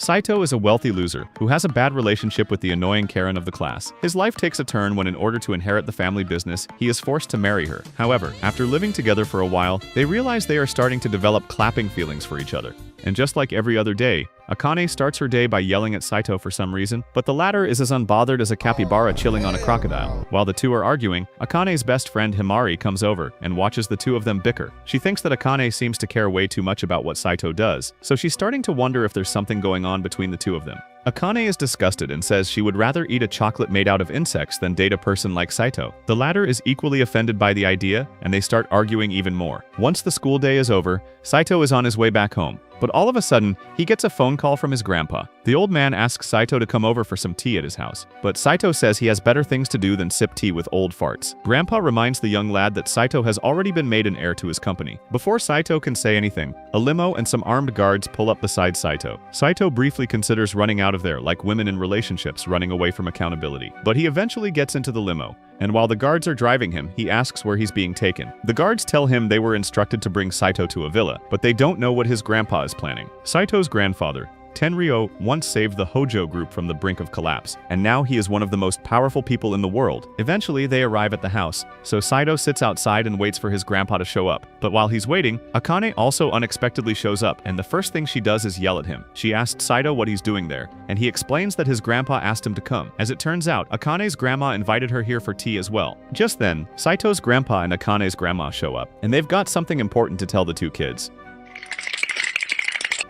Saito is a wealthy loser who has a bad relationship with the annoying Karen of the class. His life takes a turn when, in order to inherit the family business, he is forced to marry her. However, after living together for a while, they realize they are starting to develop clapping feelings for each other. And just like every other day, Akane starts her day by yelling at Saito for some reason, but the latter is as unbothered as a capybara chilling on a crocodile. While the two are arguing, Akane's best friend Himari comes over and watches the two of them bicker. She thinks that Akane seems to care way too much about what Saito does, so she's starting to wonder if there's something going on between the two of them. Akane is disgusted and says she would rather eat a chocolate made out of insects than date a person like Saito. The latter is equally offended by the idea, and they start arguing even more. Once the school day is over, Saito is on his way back home. But all of a sudden, he gets a phone call from his grandpa. The old man asks Saito to come over for some tea at his house, but Saito says he has better things to do than sip tea with old farts. Grandpa reminds the young lad that Saito has already been made an heir to his company. Before Saito can say anything, a limo and some armed guards pull up beside Saito. Saito briefly considers running out of there like women in relationships running away from accountability, but he eventually gets into the limo. And while the guards are driving him, he asks where he's being taken. The guards tell him they were instructed to bring Saito to a villa, but they don't know what his grandpa is planning. Saito's grandfather, Tenryo, once saved the Hojo group from the brink of collapse, and now he is one of the most powerful people in the world. Eventually, they arrive at the house, so Saito sits outside and waits for his grandpa to show up. But while he's waiting, Akane also unexpectedly shows up, and the first thing she does is yell at him. She asks Saito what he's doing there, and he explains that his grandpa asked him to come. As it turns out, Akane's grandma invited her here for tea as well. Just then, Saito's grandpa and Akane's grandma show up, and they've got something important to tell the two kids.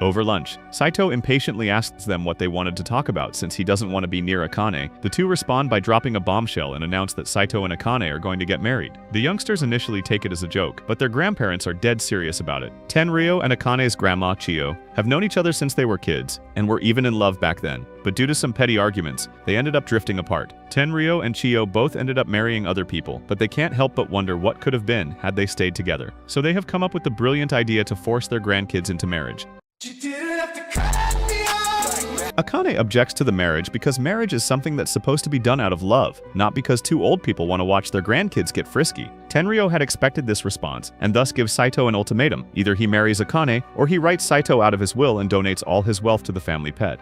Over lunch, Saito impatiently asks them what they wanted to talk about since he doesn't want to be near Akane. The two respond by dropping a bombshell and announce that Saito and Akane are going to get married. The youngsters initially take it as a joke, but their grandparents are dead serious about it. Tenryo and Akane's grandma, Chiyo, have known each other since they were kids, and were even in love back then. But due to some petty arguments, they ended up drifting apart. Tenryo and Chiyo both ended up marrying other people, but they can't help but wonder what could have been had they stayed together. So they have come up with the brilliant idea to force their grandkids into marriage. Akane objects to the marriage because marriage is something that's supposed to be done out of love, not because two old people want to watch their grandkids get frisky. Tenryo had expected this response, and thus gives Saito an ultimatum. Either he marries Akane, or he writes Saito out of his will and donates all his wealth to the family pet.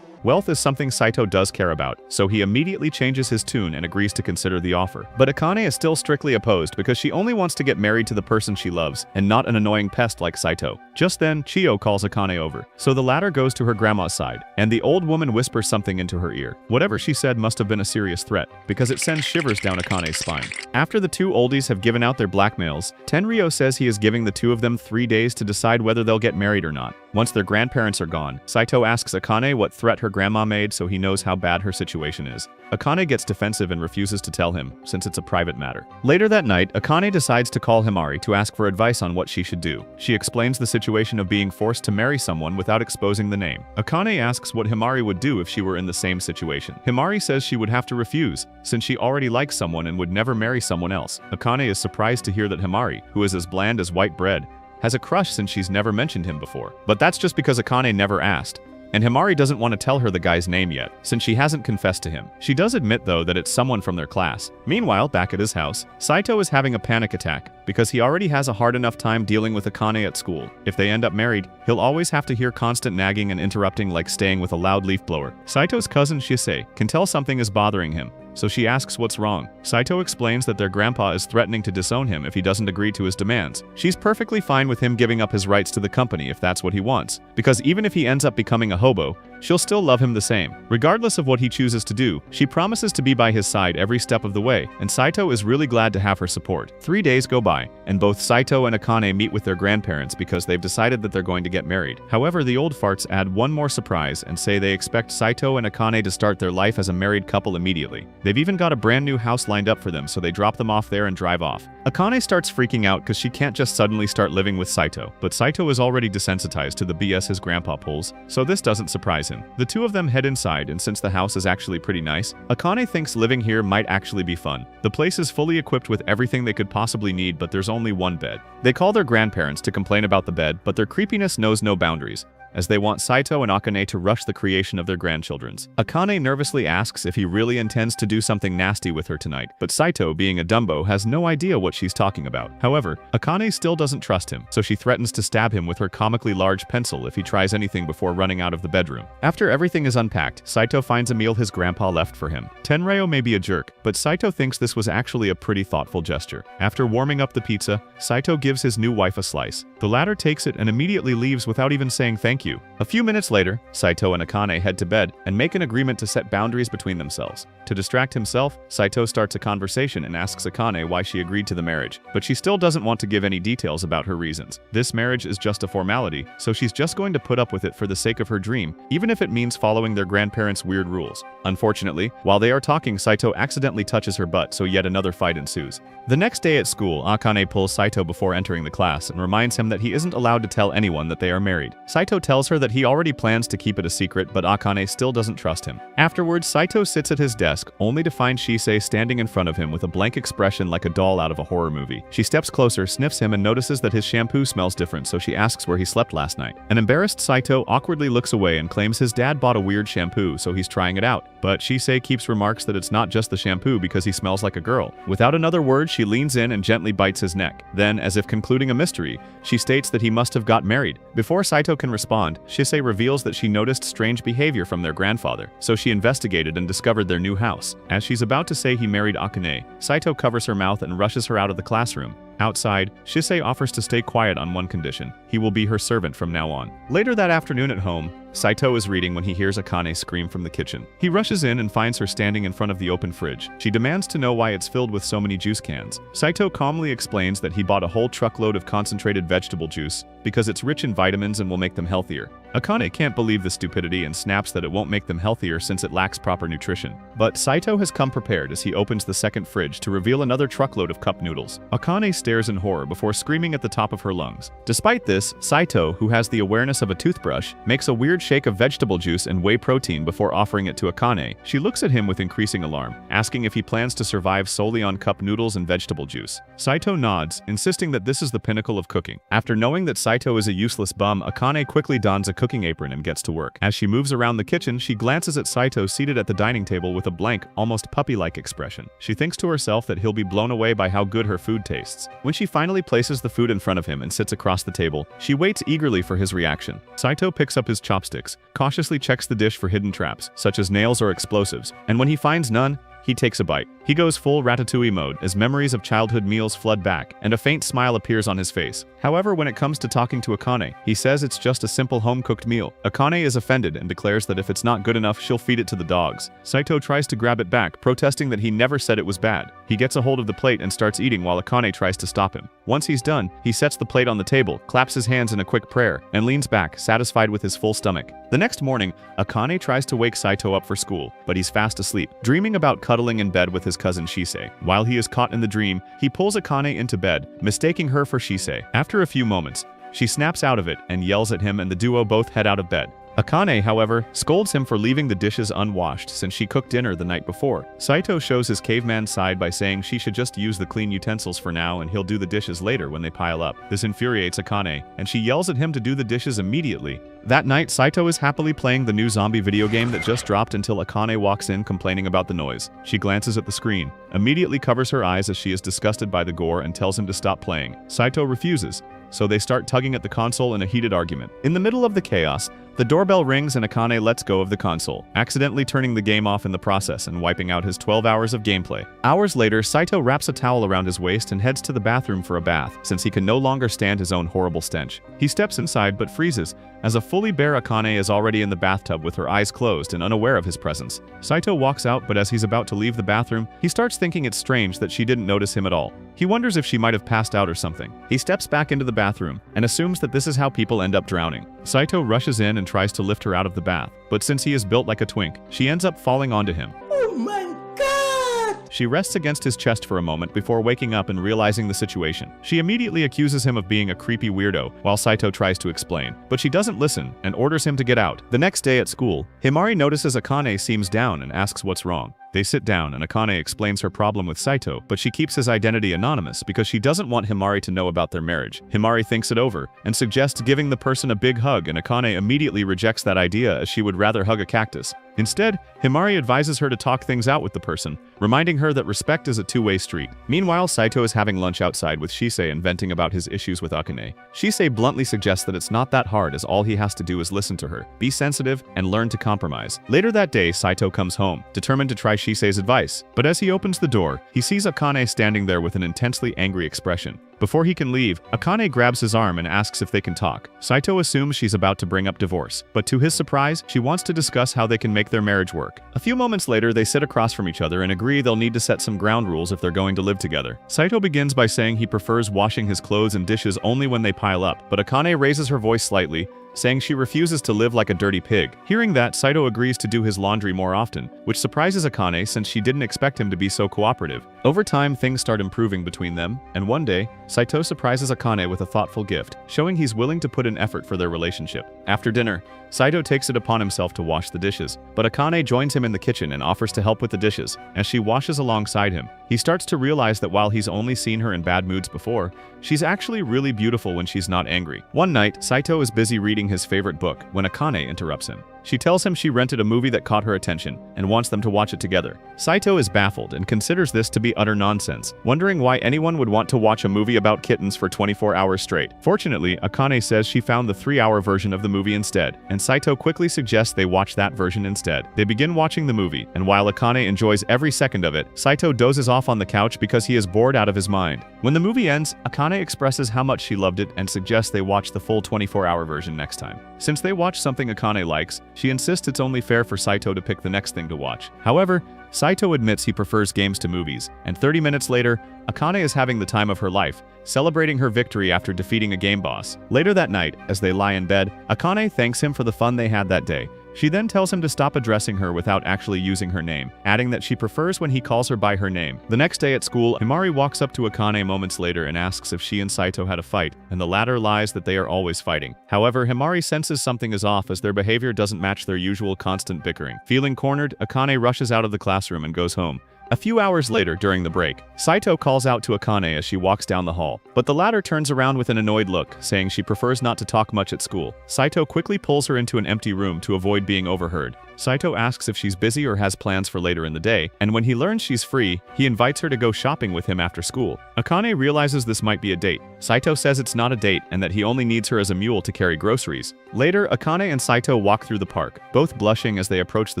Wealth is something Saito does care about, so he immediately changes his tune and agrees to consider the offer. But Akane is still strictly opposed because she only wants to get married to the person she loves, and not an annoying pest like Saito. Just then, Chiyo calls Akane over, so the latter goes to her grandma's side, and the old woman whispers something into her ear. Whatever she said must have been a serious threat, because it sends shivers down Akane's spine. After the two oldies have given out their blackmails, Tenryo says he is giving the two of them 3 days to decide whether they'll get married or not. Once their grandparents are gone, Saito asks Akane what threat her grandma made so he knows how bad her situation is. Akane gets defensive and refuses to tell him, since it's a private matter. Later that night, Akane decides to call Himari to ask for advice on what she should do. She explains the situation of being forced to marry someone without exposing the name. Akane asks what Himari would do if she were in the same situation. Himari says she would have to refuse, since she already likes someone and would never marry someone else. Akane is surprised to hear that Himari, who is as bland as white bread, has a crush since she's never mentioned him before. But that's just because Akane never asked. And Himari doesn't want to tell her the guy's name yet, since she hasn't confessed to him. She does admit, though, that it's someone from their class. Meanwhile, back at his house, Saito is having a panic attack because he already has a hard enough time dealing with Akane at school. If they end up married, he'll always have to hear constant nagging and interrupting like staying with a loud leaf blower. Saito's cousin Shisei can tell something is bothering him, so she asks what's wrong. Saito explains that their grandpa is threatening to disown him if he doesn't agree to his demands. She's perfectly fine with him giving up his rights to the company if that's what he wants, because even if he ends up becoming a hobo, she'll still love him the same. Regardless of what he chooses to do, she promises to be by his side every step of the way, and Saito is really glad to have her support. 3 days go by, and both Saito and Akane meet with their grandparents because they've decided that they're going to get married. However, the old farts add one more surprise and say they expect Saito and Akane to start their life as a married couple immediately. They've even got a brand new house lined up for them, so they drop them off there and drive off. Akane starts freaking out because she can't just suddenly start living with Saito, but Saito is already desensitized to the BS his grandpa pulls, so this doesn't surprise him. The two of them head inside, and since the house is actually pretty nice, Akane thinks living here might actually be fun. The place is fully equipped with everything they could possibly need, but there's only one bed. They call their grandparents to complain about the bed, but their creepiness knows no boundaries. as they want Saito and Akane to rush the creation of their grandchildren. Akane nervously asks if he really intends to do something nasty with her tonight, but Saito, being a Dumbo, has no idea what she's talking about. However, Akane still doesn't trust him, so she threatens to stab him with her comically large pencil if he tries anything before running out of the bedroom. After everything is unpacked, Saito finds a meal his grandpa left for him. Tenryo may be a jerk, but Saito thinks this was actually a pretty thoughtful gesture. After warming up the pizza, Saito gives his new wife a slice. The latter takes it and immediately leaves without even saying thank you. A few minutes later, Saito and Akane head to bed and make an agreement to set boundaries between themselves. To distract himself, Saito starts a conversation and asks Akane why she agreed to the marriage, but she still doesn't want to give any details about her reasons. This marriage is just a formality, so she's just going to put up with it for the sake of her dream, even if it means following their grandparents' weird rules. Unfortunately, while they are talking, Saito accidentally touches her butt, so yet another fight ensues. The next day at school, Akane pulls Saito before entering the class and reminds him that he isn't allowed to tell anyone that they are married. Saito tells her that he already plans to keep it a secret, but Akane still doesn't trust him. Afterwards, Saito sits at his desk, only to find Shisei standing in front of him with a blank expression like a doll out of a horror movie. She steps closer, sniffs him, and notices that his shampoo smells different, so she asks where he slept last night. An embarrassed Saito awkwardly looks away and claims his dad bought a weird shampoo, so he's trying it out. But Shisei keeps remarks that it's not just the shampoo because he smells like a girl. Without another word, she leans in and gently bites his neck. Then, as if concluding a mystery, she states that he must have got married. Before Saito can respond, Shisei reveals that she noticed strange behavior from their grandfather, so she investigated and discovered their new house. As she's about to say he married Akane, Saito covers her mouth and rushes her out of the classroom. Outside, Shisei offers to stay quiet on one condition: he will be her servant from now on. Later that afternoon at home, Saito is reading when he hears Akane scream from the kitchen. He rushes in and finds her standing in front of the open fridge. She demands to know why it's filled with so many juice cans. Saito calmly explains that he bought a whole truckload of concentrated vegetable juice because it's rich in vitamins and will make them healthier. Akane can't believe the stupidity and snaps that it won't make them healthier since it lacks proper nutrition. But Saito has come prepared as he opens the second fridge to reveal another truckload of cup noodles. Akane stares in horror before screaming at the top of her lungs. Despite this, Saito, who has the awareness of a toothbrush, makes a weird shake of vegetable juice and whey protein before offering it to Akane. She looks at him with increasing alarm, asking if he plans to survive solely on cup noodles and vegetable juice. Saito nods, insisting that this is the pinnacle of cooking. After knowing that Saito is a useless bum, Akane quickly dons a cooking apron and gets to work. As she moves around the kitchen, she glances at Saito seated at the dining table with a blank, almost puppy-like expression. She thinks to herself that he'll be blown away by how good her food tastes. When she finally places the food in front of him and sits across the table, she waits eagerly for his reaction. Saito picks up his chopsticks, cautiously checks the dish for hidden traps, such as nails or explosives, and when he finds none, he takes a bite. He goes full Ratatouille mode as memories of childhood meals flood back, and a faint smile appears on his face. However, when it comes to talking to Akane, he says it's just a simple home-cooked meal. Akane is offended and declares that if it's not good enough, she'll feed it to the dogs. Saito tries to grab it back, protesting that he never said it was bad. He gets a hold of the plate and starts eating while Akane tries to stop him. Once he's done, he sets the plate on the table, claps his hands in a quick prayer, and leans back, satisfied with his full stomach. The next morning, Akane tries to wake Saito up for school, but he's fast asleep, dreaming about cuddling in bed with his cousin Shisei. While he is caught in the dream, he pulls Akane into bed, mistaking her for Shisei. After a few moments, she snaps out of it and yells at him, and the duo both head out of bed. Akane, however, scolds him for leaving the dishes unwashed since she cooked dinner the night before. Saito shows his caveman side by saying she should just use the clean utensils for now and he'll do the dishes later when they pile up. This infuriates Akane, and she yells at him to do the dishes immediately. That night, Saito is happily playing the new zombie video game that just dropped until Akane walks in complaining about the noise. She glances at the screen, immediately covers her eyes as she is disgusted by the gore and tells him to stop playing. Saito refuses, so they start tugging at the console in a heated argument. In the middle of the chaos, the doorbell rings and Akane lets go of the console, accidentally turning the game off in the process and wiping out his 12 hours of gameplay. Hours later, Saito wraps a towel around his waist and heads to the bathroom for a bath, since he can no longer stand his own horrible stench. He steps inside but freezes, as a fully bare Akane is already in the bathtub with her eyes closed and unaware of his presence. Saito walks out, but as he's about to leave the bathroom, he starts thinking it's strange that she didn't notice him at all. He wonders if she might have passed out or something. He steps back into the bathroom and assumes that this is how people end up drowning. Saito rushes in and tries to lift her out of the bath, but since he is built like a twink, she ends up falling onto him. Oh my God! She rests against his chest for a moment before waking up and realizing the situation. She immediately accuses him of being a creepy weirdo while Saito tries to explain, but she doesn't listen and orders him to get out. The next day at school, Himari notices Akane seems down and asks what's wrong. They sit down and Akane explains her problem with Saito, but she keeps his identity anonymous because she doesn't want Himari to know about their marriage. Himari thinks it over and suggests giving the person a big hug, and Akane immediately rejects that idea as she would rather hug a cactus. Instead, Himari advises her to talk things out with the person, reminding her that respect is a two-way street. Meanwhile, Saito is having lunch outside with Shisei and venting about his issues with Akane. Shisei bluntly suggests that it's not that hard, as all he has to do is listen to her, be sensitive, and learn to compromise. Later that day, Saito comes home, determined to try Shisei's advice. But as he opens the door, he sees Akane standing there with an intensely angry expression. Before he can leave, Akane grabs his arm and asks if they can talk. Saito assumes she's about to bring up divorce, but to his surprise, she wants to discuss how they can make their marriage work. A few moments later, they sit across from each other and agree they'll need to set some ground rules if they're going to live together. Saito begins by saying he prefers washing his clothes and dishes only when they pile up, but Akane raises her voice slightly, saying she refuses to live like a dirty pig. Hearing that, Saito agrees to do his laundry more often, which surprises Akane since she didn't expect him to be so cooperative. Over time, things start improving between them, and one day, Saito surprises Akane with a thoughtful gift, showing he's willing to put in effort for their relationship. After dinner, Saito takes it upon himself to wash the dishes, but Akane joins him in the kitchen and offers to help with the dishes, as she washes alongside him. He starts to realize that while he's only seen her in bad moods before, she's actually really beautiful when she's not angry. One night, Saito is busy reading his favorite book when Akane interrupts him. She tells him she rented a movie that caught her attention and wants them to watch it together. Saito is baffled and considers this to be utter nonsense, wondering why anyone would want to watch a movie about kittens for 24 hours straight. Fortunately, Akane says she found the 3-hour version of the movie instead, and Saito quickly suggests they watch that version instead. They begin watching the movie, and while Akane enjoys every second of it, Saito dozes off on the couch because he is bored out of his mind. When the movie ends, Akane expresses how much she loved it and suggests they watch the full 24-hour version next time. Since they watch something Akane likes, she insists it's only fair for Saito to pick the next thing to watch. However, Saito admits he prefers games to movies, and 30 minutes later, Akane is having the time of her life, celebrating her victory after defeating a game boss. Later that night, as they lie in bed, Akane thanks him for the fun they had that day. She then tells him to stop addressing her without actually using her name, adding that she prefers when he calls her by her name. The next day at school, Himari walks up to Akane moments later and asks if she and Saito had a fight, and the latter lies that they are always fighting. However, Himari senses something is off as their behavior doesn't match their usual constant bickering. Feeling cornered, Akane rushes out of the classroom and goes home. A few hours later, during the break, Saito calls out to Akane as she walks down the hall, but the latter turns around with an annoyed look, saying she prefers not to talk much at school. Saito quickly pulls her into an empty room to avoid being overheard. Saito asks if she's busy or has plans for later in the day, and when he learns she's free, he invites her to go shopping with him after school. Akane realizes this might be a date. Saito says it's not a date and that he only needs her as a mule to carry groceries. Later, Akane and Saito walk through the park, both blushing as they approach the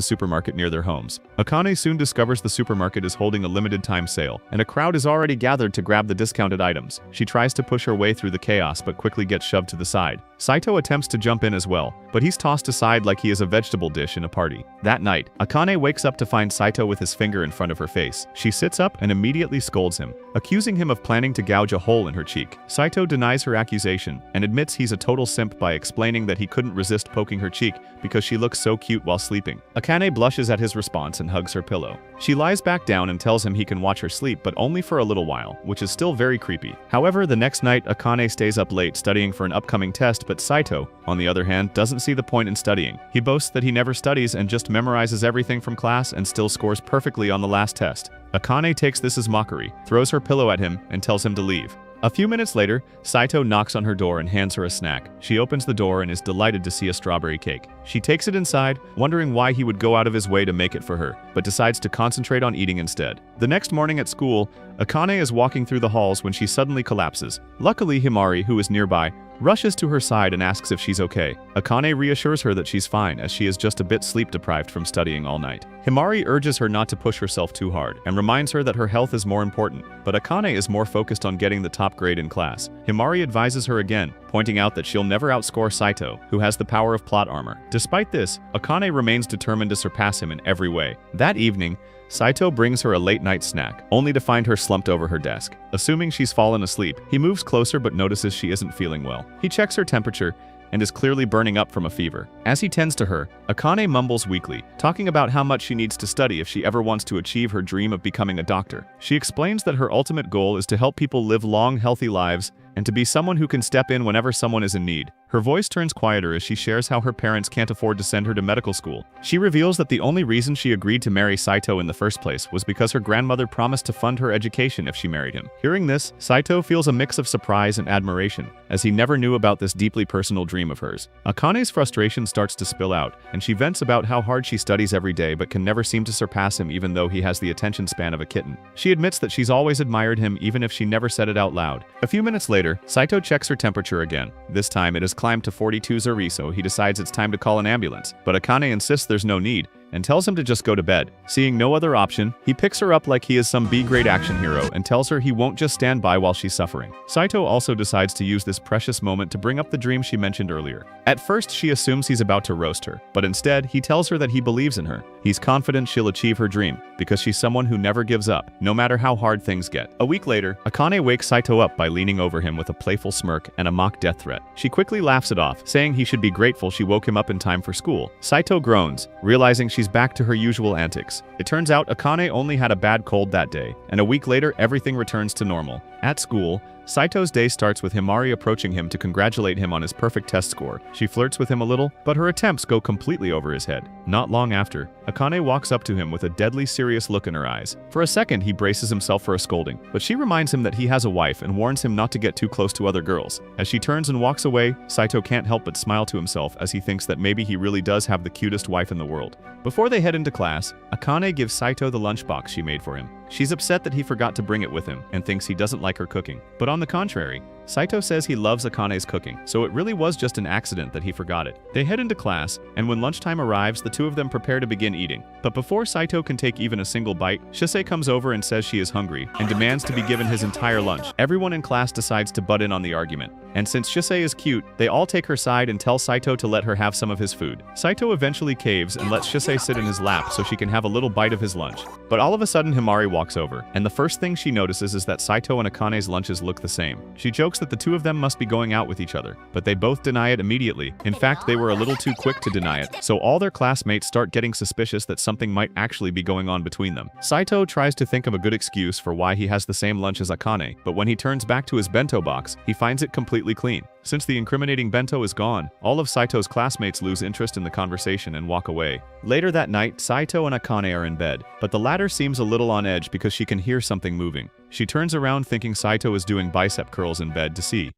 supermarket near their homes. Akane soon discovers the supermarket is holding a limited time sale, and a crowd is already gathered to grab the discounted items. She tries to push her way through the chaos but quickly gets shoved to the side. Saito attempts to jump in as well, but he's tossed aside like he is a vegetable dish in a party. That night, Akane wakes up to find Saito with his finger in front of her face. She sits up and immediately scolds him, accusing him of planning to gouge a hole in her cheek. Saito denies her accusation and admits he's a total simp by explaining that he couldn't resist poking her cheek because she looks so cute while sleeping. Akane blushes at his response and hugs her pillow. She lies back down and tells him he can watch her sleep, but only for a little while, which is still very creepy. However, the next night, Akane stays up late studying for an upcoming test, but Saito, on the other hand, doesn't see the point in studying. He boasts that he never studies and just memorizes everything from class and still scores perfectly on the last test. Akane takes this as mockery, throws her pillow at him, and tells him to leave. A few minutes later, Saito knocks on her door and hands her a snack. She opens the door and is delighted to see a strawberry cake. She takes it inside, wondering why he would go out of his way to make it for her, but decides to concentrate on eating instead. The next morning at school, Akane is walking through the halls when she suddenly collapses. Luckily, Himari, who is nearby, rushes to her side and asks if she's okay. Akane reassures her that she's fine, as she is just a bit sleep-deprived from studying all night. Himari urges her not to push herself too hard and reminds her that her health is more important, but Akane is more focused on getting the top grade in class. Himari advises her again, pointing out that she'll never outscore Saito, who has the power of plot armor. Despite this, Akane remains determined to surpass him in every way. That evening, Saito brings her a late-night snack, only to find her slumped over her desk. Assuming she's fallen asleep, he moves closer but notices she isn't feeling well. He checks her temperature and is clearly burning up from a fever. As he tends to her, Akane mumbles weakly, talking about how much she needs to study if she ever wants to achieve her dream of becoming a doctor. She explains that her ultimate goal is to help people live long, healthy lives and to be someone who can step in whenever someone is in need. Her voice turns quieter as she shares how her parents can't afford to send her to medical school. She reveals that the only reason she agreed to marry Saito in the first place was because her grandmother promised to fund her education if she married him. Hearing this, Saito feels a mix of surprise and admiration, as he never knew about this deeply personal dream of hers. Akane's frustration starts to spill out, and she vents about how hard she studies every day but can never seem to surpass him even though he has the attention span of a kitten. She admits that she's always admired him even if she never said it out loud. A few minutes later, Saito checks her temperature again. This time it has climbed to 42 Zuri, so he decides it's time to call an ambulance. But Akane insists there's no need, and tells him to just go to bed. Seeing no other option, he picks her up like he is some B-grade action hero and tells her he won't just stand by while she's suffering. Saito also decides to use this precious moment to bring up the dream she mentioned earlier. At first, she assumes he's about to roast her, but instead, he tells her that he believes in her. He's confident she'll achieve her dream, because she's someone who never gives up, no matter how hard things get. A week later, Akane wakes Saito up by leaning over him with a playful smirk and a mock death threat. She quickly laughs it off, saying he should be grateful she woke him up in time for school. Saito groans, realizing she's back to her usual antics. It turns out Akane only had a bad cold that day, and a week later everything returns to normal. At school, Saito's day starts with Himari approaching him to congratulate him on his perfect test score. She flirts with him a little, but her attempts go completely over his head. Not long after, Akane walks up to him with a deadly serious look in her eyes. For a second, he braces himself for a scolding, but she reminds him that he has a wife and warns him not to get too close to other girls. As she turns and walks away, Saito can't help but smile to himself as he thinks that maybe he really does have the cutest wife in the world. Before they head into class, Akane gives Saito the lunchbox she made for him. She's upset that he forgot to bring it with him and thinks he doesn't like her cooking. But on the contrary, Saito says he loves Akane's cooking, so it really was just an accident that he forgot it. They head into class, and when lunchtime arrives, the two of them prepare to begin eating. But before Saito can take even a single bite, Shisei comes over and says she is hungry, and demands to be given his entire lunch. Everyone in class decides to butt in on the argument. And since Shisei is cute, they all take her side and tell Saito to let her have some of his food. Saito eventually caves and lets Shisei sit in his lap so she can have a little bite of his lunch. But all of a sudden Himari walks over, and the first thing she notices is that Saito and Akane's lunches look the same. She jokes that the two of them must be going out with each other, but they both deny it immediately. In fact, they were a little too quick to deny it, so all their classmates start getting suspicious that something might actually be going on between them. Saito tries to think of a good excuse for why he has the same lunch as Akane, but when he turns back to his bento box, he finds it completely clean. Since the incriminating bento is gone, all of Saito's classmates lose interest in the conversation and walk away. Later that night, Saito and Akane are in bed, but the latter seems a little on edge because she can hear something moving. She turns around thinking Saito is doing bicep curls in bed to see.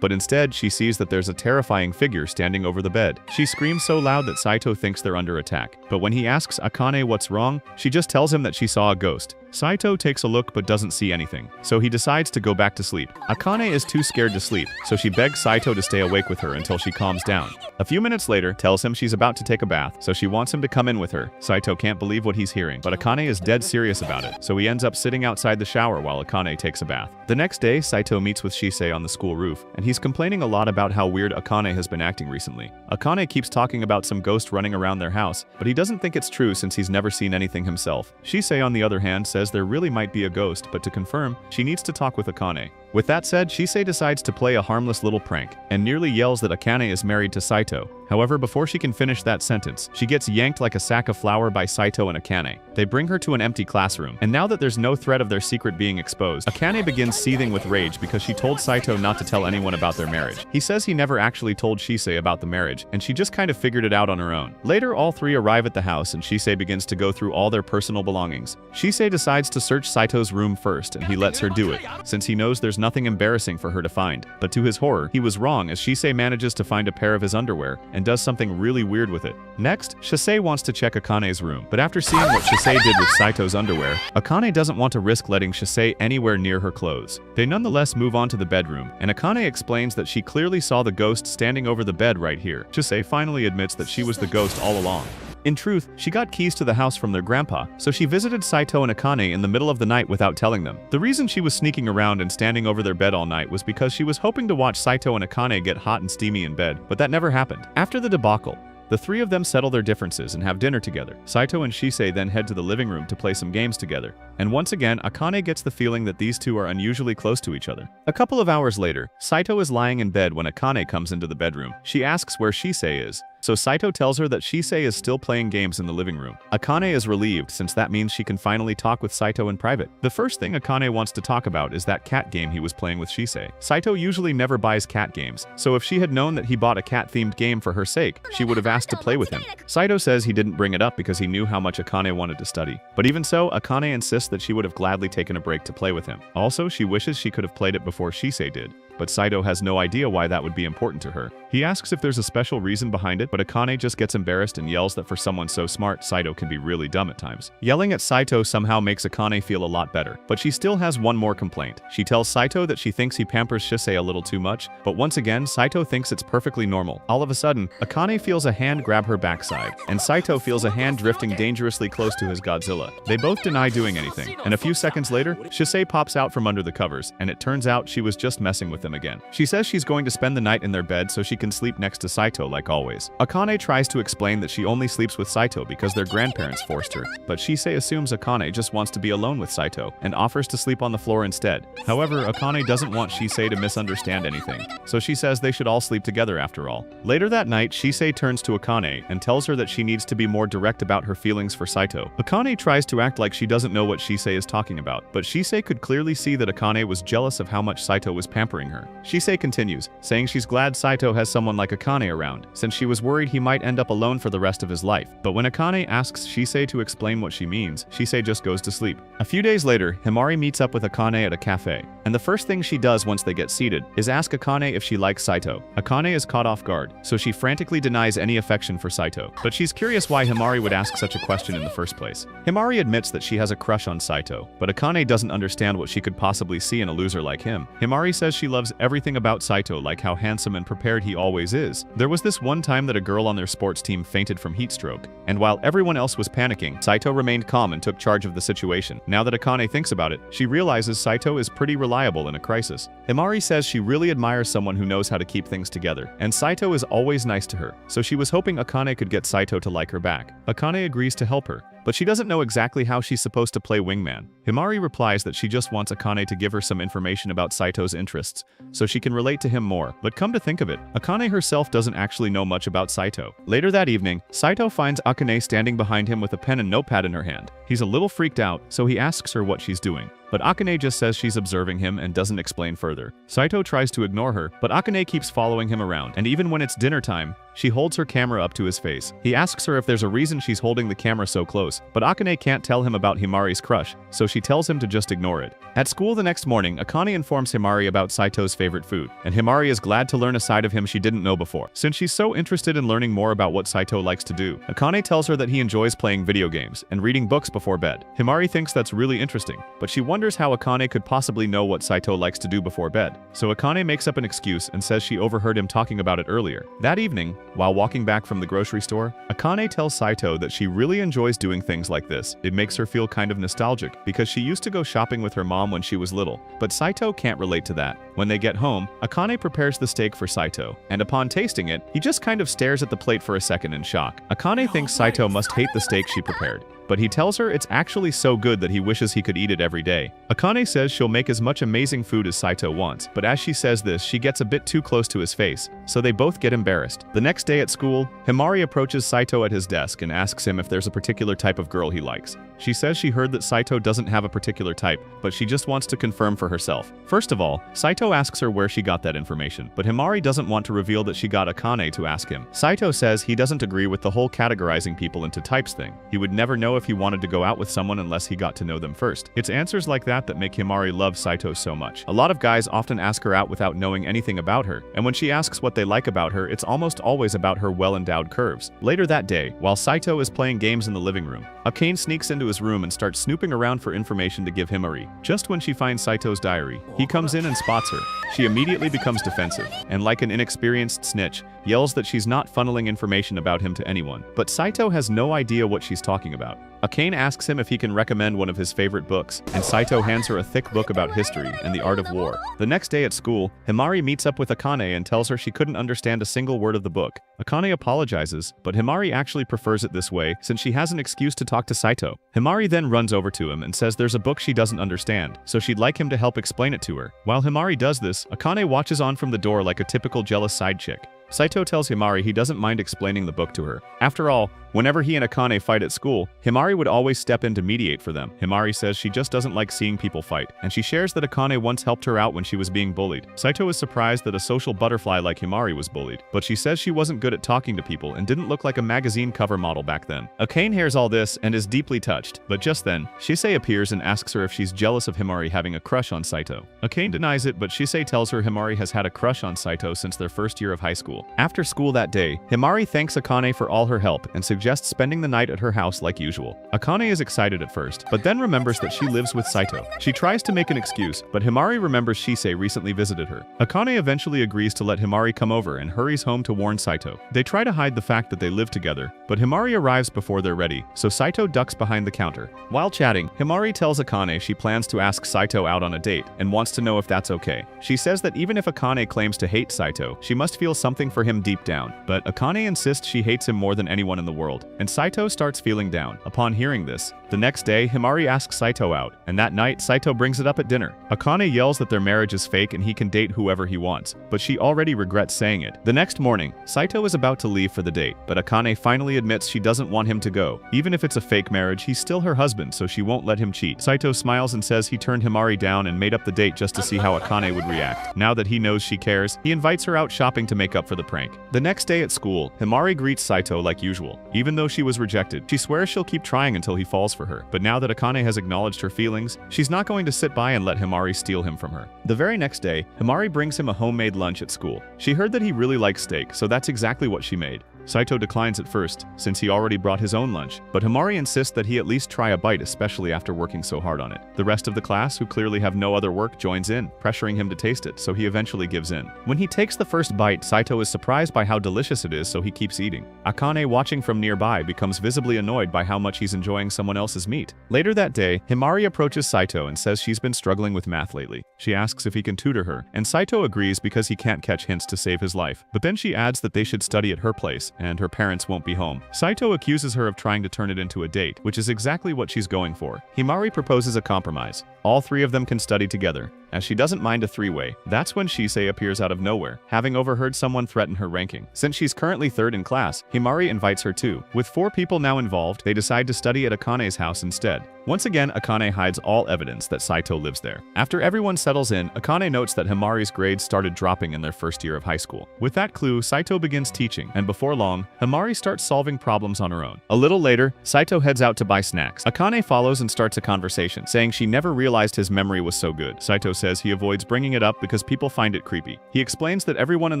But instead, she sees that there's a terrifying figure standing over the bed. She screams so loud that Saito thinks they're under attack. But when he asks Akane what's wrong, she just tells him that she saw a ghost. Saito takes a look but doesn't see anything, so he decides to go back to sleep. Akane is too scared to sleep, so she begs Saito to stay awake with her until she calms down. A few minutes later, tells him she's about to take a bath, so she wants him to come in with her. Saito can't believe what he's hearing, but Akane is dead serious about it, so he ends up sitting outside the shower while Akane takes a bath. The next day, Saito meets with Shisei on the school roof, and he's complaining a lot about how weird Akane has been acting recently. Akane keeps talking about some ghost running around their house, but he doesn't think it's true since he's never seen anything himself. Shisei, on the other hand, says there really might be a ghost, but to confirm, she needs to talk with Akane. With that said, Shisei decides to play a harmless little prank, and nearly yells that Akane is married to Saito. However, before she can finish that sentence, she gets yanked like a sack of flour by Saito and Akane. They bring her to an empty classroom, and now that there's no threat of their secret being exposed, Akane begins seething with rage because she told Saito not to tell anyone about their marriage. He says he never actually told Shisei about the marriage, and she just kind of figured it out on her own. Later, all three arrive at the house, and Shisei begins to go through all their personal belongings. Shisei decides to search Saito's room first, and he lets her do it, since he knows there's nothing embarrassing for her to find. But to his horror, he was wrong as Shisei manages to find a pair of his underwear and does something really weird with it. Next, Shisei wants to check Akane's room, but after seeing what Shisei did with Saito's underwear, Akane doesn't want to risk letting Shisei anywhere near her clothes. They nonetheless move on to the bedroom, and Akane explains that she clearly saw the ghost standing over the bed right here. Shisei finally admits that she was the ghost all along. In truth, she got keys to the house from their grandpa, so she visited Saito and Akane in the middle of the night without telling them. The reason she was sneaking around and standing over their bed all night was because she was hoping to watch Saito and Akane get hot and steamy in bed, but that never happened. After the debacle, the three of them settle their differences and have dinner together. Saito and Shisei then head to the living room to play some games together. And once again, Akane gets the feeling that these two are unusually close to each other. A couple of hours later, Saito is lying in bed when Akane comes into the bedroom. She asks where Shisei is, so Saito tells her that Shisei is still playing games in the living room. Akane is relieved since that means she can finally talk with Saito in private. The first thing Akane wants to talk about is that cat game he was playing with Shisei. Saito usually never buys cat games, so if she had known that he bought a cat-themed game for her sake, she would have asked to play with him. Saito says he didn't bring it up because he knew how much Akane wanted to study. But even so, Akane insists that she would have gladly taken a break to play with him. Also, she wishes she could have played it before Shisei did. But Saito has no idea why that would be important to her. He asks if there's a special reason behind it, but Akane just gets embarrassed and yells that for someone so smart, Saito can be really dumb at times. Yelling at Saito somehow makes Akane feel a lot better, but she still has one more complaint. She tells Saito that she thinks he pampers Shisei a little too much, but once again, Saito thinks it's perfectly normal. All of a sudden, Akane feels a hand grab her backside, and Saito feels a hand drifting dangerously close to his Godzilla. They both deny doing anything, and a few seconds later, Shisei pops out from under the covers, and it turns out she was just messing with them again. She says she's going to spend the night in their bed so she can sleep next to Saito like always. Akane tries to explain that she only sleeps with Saito because their grandparents forced her, but Shisei assumes Akane just wants to be alone with Saito and offers to sleep on the floor instead. However, Akane doesn't want Shisei to misunderstand anything, so she says they should all sleep together after all. Later that night, Shisei turns to Akane and tells her that she needs to be more direct about her feelings for Saito. Akane tries to act like she doesn't know what Shisei is talking about, but Shisei could clearly see that Akane was jealous of how much Saito was pampering her. Shisei continues, saying she's glad Saito has someone like Akane around, since she was worried he might end up alone for the rest of his life. But when Akane asks Shisei to explain what she means, Shisei just goes to sleep. A few days later, Himari meets up with Akane at a cafe, and the first thing she does once they get seated is ask Akane if she likes Saito. Akane is caught off guard, so she frantically denies any affection for Saito, but she's curious why Himari would ask such a question in the first place. Himari admits that she has a crush on Saito, but Akane doesn't understand what she could possibly see in a loser like him. Himari says she loves everything about Saito, like how handsome and prepared he always is. There was this one time that a girl on their sports team fainted from heat stroke, and while everyone else was panicking, Saito remained calm and took charge of the situation. Now that Akane thinks about it, she realizes Saito is pretty reliable in a crisis. Himari says she really admires someone who knows how to keep things together, and Saito is always nice to her, so she was hoping Akane could get Saito to like her back. Akane agrees to help her, but she doesn't know exactly how she's supposed to play wingman. Himari replies that she just wants Akane to give her some information about Saito's interests, so she can relate to him more. But come to think of it, Akane herself doesn't actually know much about Saito. Later that evening, Saito finds Akane standing behind him with a pen and notepad in her hand. He's a little freaked out, so he asks her what she's doing. But Akane just says she's observing him and doesn't explain further. Saito tries to ignore her, but Akane keeps following him around, and even when it's dinner time, she holds her camera up to his face. He asks her if there's a reason she's holding the camera so close, but Akane can't tell him about Himari's crush, so she tells him to just ignore it. At school the next morning, Akane informs Himari about Saito's favorite food, and Himari is glad to learn a side of him she didn't know before. Since she's so interested in learning more about what Saito likes to do, Akane tells her that he enjoys playing video games and reading books before bed. Himari thinks that's really interesting, but she wonders how Akane could possibly know what Saito likes to do before bed. So Akane makes up an excuse and says she overheard him talking about it earlier. That evening, while walking back from the grocery store, Akane tells Saito that she really enjoys doing things like this. It makes her feel kind of nostalgic because she used to go shopping with her mom when she was little, but Saito can't relate to that. When they get home, Akane prepares the steak for Saito, and upon tasting it, he just kind of stares at the plate for a second in shock. Akane thinks Saito must hate the steak she prepared, but he tells her it's actually so good that he wishes he could eat it every day. Akane says she'll make as much amazing food as Saito wants, but as she says this, she gets a bit too close to his face, so they both get embarrassed. The next day at school, Himari approaches Saito at his desk and asks him if there's a particular type of girl he likes. She says she heard that Saito doesn't have a particular type, but she just wants to confirm for herself. First of all, Saito asks her where she got that information, but Himari doesn't want to reveal that she got Akane to ask him. Saito says he doesn't agree with the whole categorizing people into types thing. He would never know if he wanted to go out with someone unless he got to know them first. It's answers like that that make Himari love Saito so much. A lot of guys often ask her out without knowing anything about her, and when she asks what they like about her, it's almost always about her well-endowed curves. Later that day, while Saito is playing games in the living room, Akane sneaks into his room and starts snooping around for information to give Himari. Just when she finds Saito's diary, he comes in and spots her. She immediately becomes defensive, and like an inexperienced snitch, yells that she's not funneling information about him to anyone. But Saito has no idea what she's talking about. Akane asks him if he can recommend one of his favorite books, and Saito hands her a thick book about history and the art of war. The next day at school, Himari meets up with Akane and tells her she couldn't understand a single word of the book. Akane apologizes, but Himari actually prefers it this way since she has an excuse to talk to Saito. Himari then runs over to him and says there's a book she doesn't understand, so she'd like him to help explain it to her. While Himari does this, Akane watches on from the door like a typical jealous side chick. Saito tells Himari he doesn't mind explaining the book to her. After all, whenever he and Akane fight at school, Himari would always step in to mediate for them. Himari says she just doesn't like seeing people fight, and she shares that Akane once helped her out when she was being bullied. Saito is surprised that a social butterfly like Himari was bullied, but she says she wasn't good at talking to people and didn't look like a magazine cover model back then. Akane hears all this and is deeply touched, but just then, Shisei appears and asks her if she's jealous of Himari having a crush on Saito. Akane denies it, but Shisei tells her Himari has had a crush on Saito since their first year of high school. After school that day, Himari thanks Akane for all her help and suggests spending the night at her house like usual. Akane is excited at first, but then remembers that she lives with Saito. She tries to make an excuse, but Himari remembers Shisei recently visited her. Akane eventually agrees to let Himari come over and hurries home to warn Saito. They try to hide the fact that they live together, but Himari arrives before they're ready, so Saito ducks behind the counter. While chatting, Himari tells Akane she plans to ask Saito out on a date and wants to know if that's okay. She says that even if Akane claims to hate Saito, she must feel something for him deep down, but Akane insists she hates him more than anyone in the world, and Saito starts feeling down. Upon hearing this, the next day, Himari asks Saito out, and that night, Saito brings it up at dinner. Akane yells that their marriage is fake and he can date whoever he wants, but she already regrets saying it. The next morning, Saito is about to leave for the date, but Akane finally admits she doesn't want him to go. Even if it's a fake marriage, he's still her husband, so she won't let him cheat. Saito smiles and says he turned Himari down and made up the date just to see how Akane would react. Now that he knows she cares, he invites her out shopping to make up for the prank. The next day at school, Himari greets Saito like usual. Even though she was rejected, she swears she'll keep trying until he falls for her. But now that Akane has acknowledged her feelings, she's not going to sit by and let Himari steal him from her. The very next day, Himari brings him a homemade lunch at school. She heard that he really likes steak, so that's exactly what she made. Saito declines at first, since he already brought his own lunch, but Himari insists that he at least try a bite, especially after working so hard on it. The rest of the class, who clearly have no other work, joins in, pressuring him to taste it, so he eventually gives in. When he takes the first bite, Saito is surprised by how delicious it is, so he keeps eating. Akane, watching from nearby, becomes visibly annoyed by how much he's enjoying someone else's meat. Later that day, Himari approaches Saito and says she's been struggling with math lately. She asks if he can tutor her, and Saito agrees because he can't catch hints to save his life. But then she adds that they should study at her place, and her parents won't be home. Saito accuses her of trying to turn it into a date, which is exactly what she's going for. Himari proposes a compromise. All three of them can study together, as she doesn't mind a three-way. That's when Shisei appears out of nowhere, having overheard someone threaten her ranking. Since she's currently third in class, Himari invites her too. With 4 people now involved, they decide to study at Akane's house instead. Once again, Akane hides all evidence that Saito lives there. After everyone settles in, Akane notes that Himari's grades started dropping in their first year of high school. With that clue, Saito begins teaching, and before long, Himari starts solving problems on her own. A little later, Saito heads out to buy snacks. Akane follows and starts a conversation, saying she never realized his memory was so good. Saito says he avoids bringing it up because people find it creepy. He explains that everyone in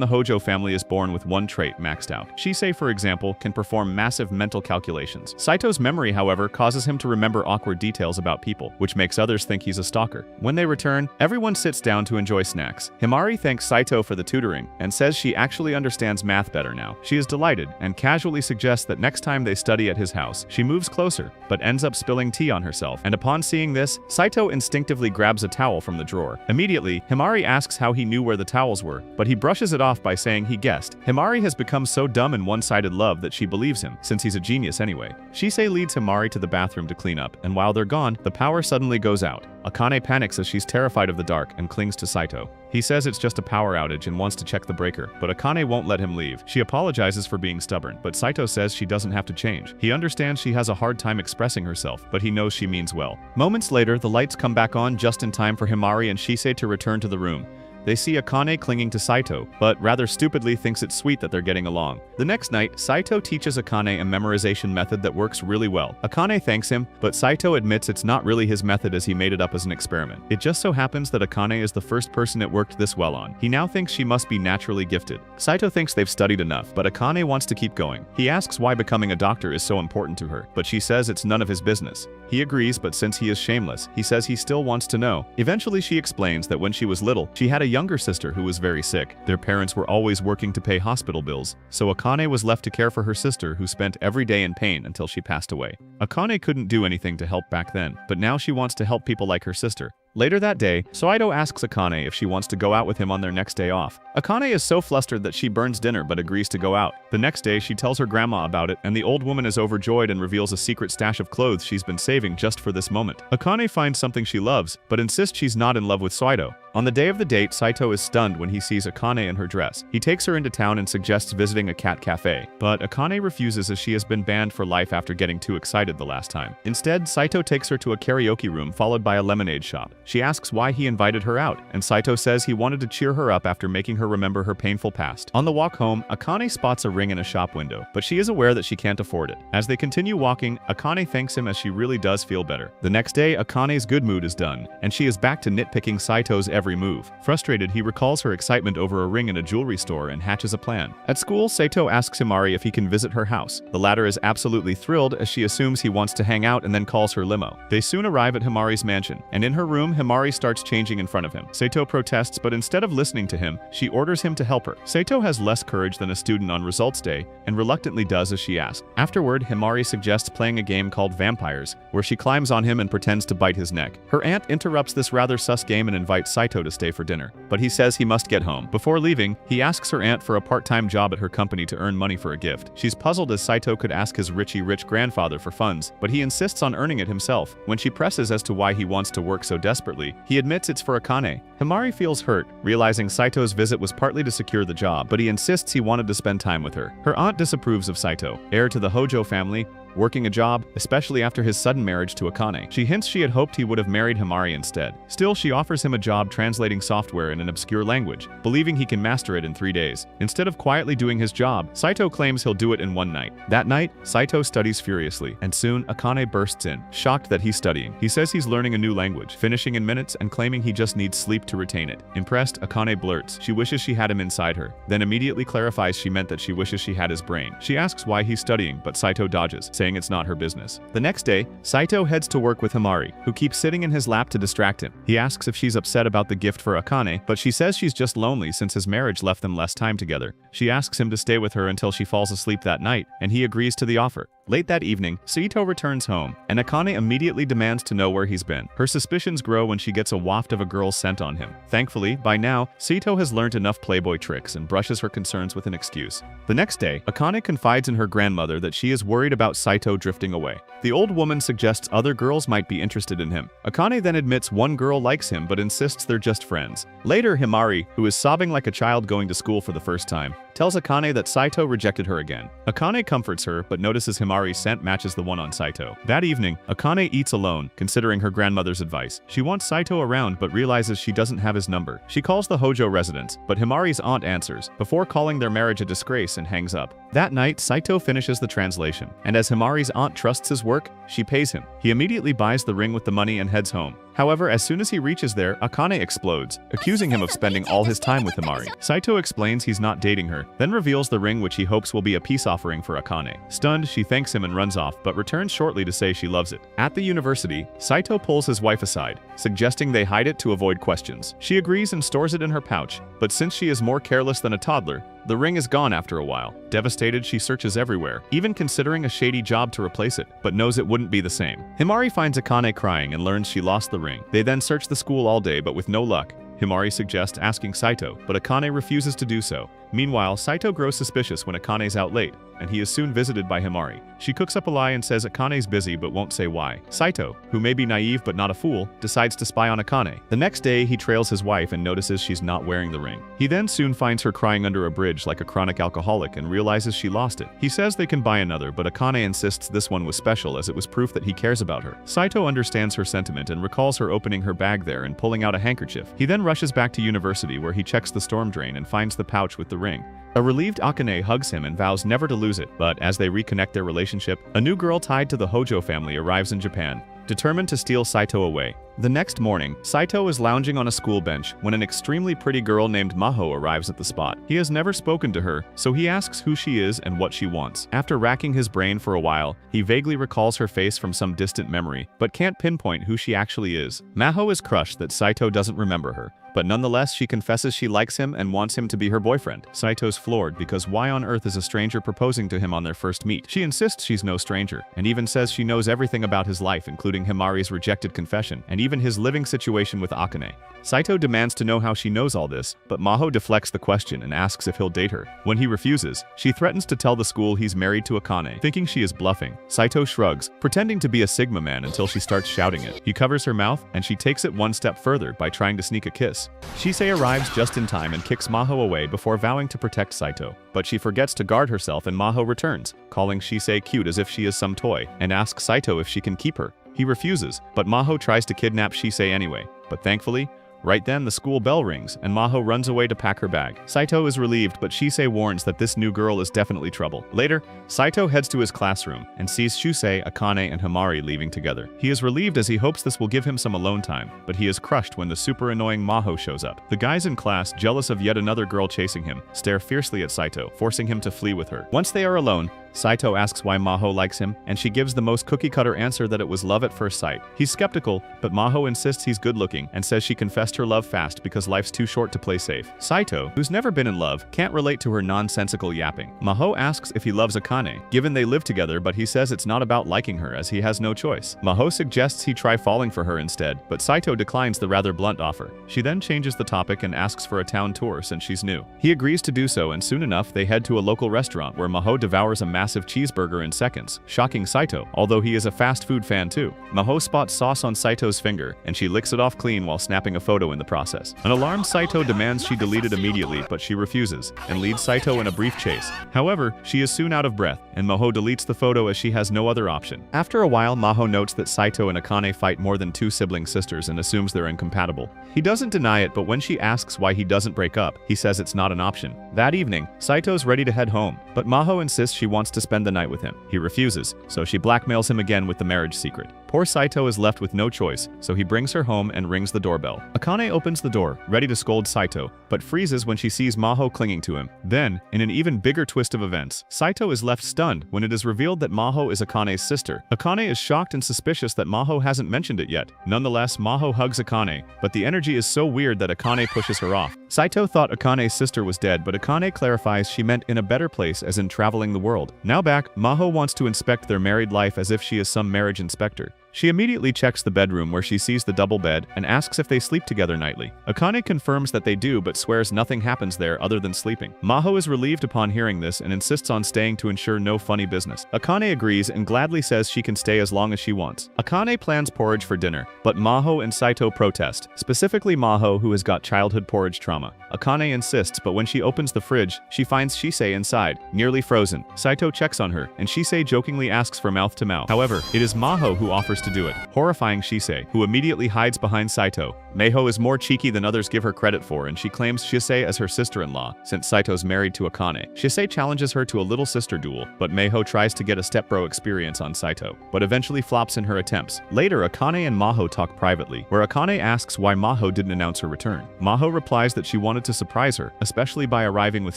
the Hojo family is born with one trait maxed out. Shisei, for example, can perform massive mental calculations. Saito's memory, however, causes him to remember awkward details about people, which makes others think he's a stalker. When they return, everyone sits down to enjoy snacks. Himari thanks Saito for the tutoring and says she actually understands math better now. She is delighted and casually suggests that next time they study at his house, she moves closer, but ends up spilling tea on herself. And upon seeing this, Saito instinctively grabs a towel from the drawer. Immediately, Himari asks how he knew where the towels were, but he brushes it off by saying he guessed. Himari has become so dumb in one-sided love that she believes him, since he's a genius anyway. Shisei leads Himari to the bathroom to clean up, and while they're gone, the power suddenly goes out. Akane panics as she's terrified of the dark and clings to Saito. He says it's just a power outage and wants to check the breaker, but Akane won't let him leave. She apologizes for being stubborn, but Saito says she doesn't have to change. He understands she has a hard time expressing herself, but he knows she means well. Moments later, the lights come back on just in time for Himari and Shisei to return to the room. They see Akane clinging to Saito, but rather stupidly thinks it's sweet that they're getting along. The next night, Saito teaches Akane a memorization method that works really well. Akane thanks him, but Saito admits it's not really his method as he made it up as an experiment. It just so happens that Akane is the first person it worked this well on. He now thinks she must be naturally gifted. Saito thinks they've studied enough, but Akane wants to keep going. He asks why becoming a doctor is so important to her, but she says it's none of his business. He agrees, but since he is shameless, he says he still wants to know. Eventually, she explains that when she was little, she had a younger sister who was very sick. Their parents were always working to pay hospital bills, so Akane was left to care for her sister, who spent every day in pain until she passed away. Akane couldn't do anything to help back then, but now she wants to help people like her sister. Later that day, Saito asks Akane if she wants to go out with him on their next day off. Akane is so flustered that she burns dinner but agrees to go out. The next day, she tells her grandma about it, and the old woman is overjoyed and reveals a secret stash of clothes she's been saving just for this moment. Akane finds something she loves, but insists she's not in love with Saito. On the day of the date, Saito is stunned when he sees Akane in her dress. He takes her into town and suggests visiting a cat cafe, but Akane refuses as she has been banned for life after getting too excited the last time. Instead, Saito takes her to a karaoke room followed by a lemonade shop. She asks why he invited her out, and Saito says he wanted to cheer her up after making her remember her painful past. On the walk home, Akane spots a ring in a shop window, but she is aware that she can't afford it. As they continue walking, Akane thanks him as she really does feel better. The next day, Akane's good mood is done, and she is back to nitpicking Saito's every move. Frustrated, he recalls her excitement over a ring in a jewelry store and hatches a plan. At school, Saito asks Himari if he can visit her house. The latter is absolutely thrilled as she assumes he wants to hang out and then calls her limo. They soon arrive at Himari's mansion, and in her room, Himari starts changing in front of him. Saito protests, but instead of listening to him, she orders him to help her. Saito has less courage than a student on results day and reluctantly does as she asks. Afterward, Himari suggests playing a game called Vampires, where she climbs on him and pretends to bite his neck. Her aunt interrupts this rather sus game and invites Saito to stay for dinner, but he says he must get home. Before leaving, he asks her aunt for a part-time job at her company to earn money for a gift. She's puzzled as Saito could ask his rich grandfather for funds, but he insists on earning it himself. When she presses as to why he wants to work so desperately, he admits it's for Akane. Himari feels hurt, realizing Saito's visit was partly to secure the job, but he insists he wanted to spend time with her. Her aunt disapproves of Saito, heir to the Hojo family, working a job, especially after his sudden marriage to Akane. She hints she had hoped he would have married Himari instead. Still, she offers him a job translating software in an obscure language, believing he can master it in 3 days. Instead of quietly doing his job, Saito claims he'll do it in 1 night. That night, Saito studies furiously, and soon Akane bursts in, shocked that he's studying. He says he's learning a new language, finishing in minutes and claiming he just needs sleep to retain it. Impressed, Akane blurts she wishes she had him inside her, then immediately clarifies she meant that she wishes she had his brain. She asks why he's studying, but Saito dodges, saying it's not her business. The next day, Saito heads to work with Himari, who keeps sitting in his lap to distract him. He asks if she's upset about the gift for Akane, but she says she's just lonely since his marriage left them less time together. She asks him to stay with her until she falls asleep that night, and he agrees to the offer. Late that evening, Saito returns home, and Akane immediately demands to know where he's been. Her suspicions grow when she gets a waft of a girl's scent on him. Thankfully, by now, Saito has learned enough playboy tricks and brushes her concerns with an excuse. The next day, Akane confides in her grandmother that she is worried about Saito drifting away. The old woman suggests other girls might be interested in him. Akane then admits one girl likes him but insists they're just friends. Later, Himari, who is sobbing like a child going to school for the first time, tells Akane that Saito rejected her again. Akane comforts her, but notices Himari's scent matches the one on Saito. That evening, Akane eats alone, considering her grandmother's advice. She wants Saito around, but realizes she doesn't have his number. She calls the Hojo residence, but Himari's aunt answers, before calling their marriage a disgrace and hangs up. That night, Saito finishes the translation, and as Himari's aunt trusts his work, she pays him. He immediately buys the ring with the money and heads home. However, as soon as he reaches there, Akane explodes, accusing him of spending all his time with Himari. Saito explains he's not dating her, then reveals the ring which he hopes will be a peace offering for Akane. Stunned, she thanks him and runs off, but returns shortly to say she loves it. At the university, Saito pulls his wife aside, suggesting they hide it to avoid questions. She agrees and stores it in her pouch, but since she is more careless than a toddler, the ring is gone after a while. Devastated, she searches everywhere, even considering a shady job to replace it, but knows it wouldn't be the same. Himari finds Akane crying and learns she lost the ring. They then search the school all day, but with no luck. Himari suggests asking Saito, but Akane refuses to do so. Meanwhile, Saito grows suspicious when Akane's out late, and he is soon visited by Himari. She cooks up a lie and says Akane's busy but won't say why. Saito, who may be naive but not a fool, decides to spy on Akane. The next day, he trails his wife and notices she's not wearing the ring. He then soon finds her crying under a bridge like a chronic alcoholic and realizes she lost it. He says they can buy another, but Akane insists this one was special as it was proof that he cares about her. Saito understands her sentiment and recalls her opening her bag there and pulling out a handkerchief. He then rushes back to university where he checks the storm drain and finds the pouch with the ring. A relieved Akane hugs him and vows never to lose it, but as they reconnect their relationship, a new girl tied to the Hojo family arrives in Japan, determined to steal Saito away. The next morning, Saito is lounging on a school bench when an extremely pretty girl named Maho arrives at the spot. He has never spoken to her, so he asks who she is and what she wants. After racking his brain for a while, he vaguely recalls her face from some distant memory, but can't pinpoint who she actually is. Maho is crushed that Saito doesn't remember her, but nonetheless she confesses she likes him and wants him to be her boyfriend. Saito's floored because why on earth is a stranger proposing to him on their first meet? She insists she's no stranger, and even says she knows everything about his life including Himari's rejected confession, and even his living situation with Akane. Saito demands to know how she knows all this, but Maho deflects the question and asks if he'll date her. When he refuses, she threatens to tell the school he's married to Akane, thinking she is bluffing. Saito shrugs, pretending to be a Sigma man until she starts shouting it. He covers her mouth, and she takes it one step further by trying to sneak a kiss. Shisei arrives just in time and kicks Maho away before vowing to protect Saito. But she forgets to guard herself and Maho returns, calling Shisei cute as if she is some toy, and asks Saito if she can keep her. He refuses, but Maho tries to kidnap Shisei anyway. But thankfully, right then the school bell rings, and Maho runs away to pack her bag. Saito is relieved, but Shisei warns that this new girl is definitely trouble. Later, Saito heads to his classroom and sees Shusei, Akane, and Himari leaving together. He is relieved as he hopes this will give him some alone time, but he is crushed when the super annoying Maho shows up. The guys in class, jealous of yet another girl chasing him, stare fiercely at Saito, forcing him to flee with her. Once they are alone, Saito asks why Maho likes him, and she gives the most cookie-cutter answer that it was love at first sight. He's skeptical, but Maho insists he's good-looking and says she confessed her love fast because life's too short to play safe. Saito, who's never been in love, can't relate to her nonsensical yapping. Maho asks if he loves Akane, given they live together, but he says it's not about liking her as he has no choice. Maho suggests he try falling for her instead, but Saito declines the rather blunt offer. She then changes the topic and asks for a town tour since she's new. He agrees to do so, and soon enough they head to a local restaurant where Maho devours a massive cheeseburger in seconds, shocking Saito, although he is a fast food fan too. Maho spots sauce on Saito's finger, and she licks it off clean while snapping a photo in the process. An alarmed Saito demands she delete it immediately, but she refuses, and leads Saito in a brief chase. However, she is soon out of breath, and Maho deletes the photo as she has no other option. After a while, Maho notes that Saito and Akane fight more than two sibling sisters and assumes they're incompatible. He doesn't deny it, but when she asks why he doesn't break up, he says it's not an option. That evening, Saito's ready to head home, but Maho insists she wants to spend the night with him. He refuses, so she blackmails him again with the marriage secret. Poor Saito is left with no choice, so he brings her home and rings the doorbell. Akane opens the door, ready to scold Saito, but freezes when she sees Maho clinging to him. Then, in an even bigger twist of events, Saito is left stunned when it is revealed that Maho is Akane's sister. Akane is shocked and suspicious that Maho hasn't mentioned it yet. Nonetheless, Maho hugs Akane, but the energy is so weird that Akane pushes her off. Saito thought Akane's sister was dead, but Akane clarifies she meant in a better place, as in traveling the world. Now back, Maho wants to inspect their married life as if she is some marriage inspector. She immediately checks the bedroom where she sees the double bed and asks if they sleep together nightly. Akane confirms that they do but swears nothing happens there other than sleeping. Maho is relieved upon hearing this and insists on staying to ensure no funny business. Akane agrees and gladly says she can stay as long as she wants. Akane plans porridge for dinner, but Maho and Saito protest, specifically Maho, who has got childhood porridge trauma. Akane insists, but when she opens the fridge, she finds Shisei inside, nearly frozen. Saito checks on her, and Shisei jokingly asks for mouth-to-mouth. However, it is Maho who offers to do it, horrifying Shisei, who immediately hides behind Saito. Maho is more cheeky than others give her credit for, and she claims Shisei as her sister-in-law, since Saito's married to Akane. Shisei challenges her to a little sister duel, but Maho tries to get a stepbro experience on Saito, but eventually flops in her attempts. Later, Akane and Maho talk privately, where Akane asks why Maho didn't announce her return. Maho replies that she wanted to surprise her, especially by arriving with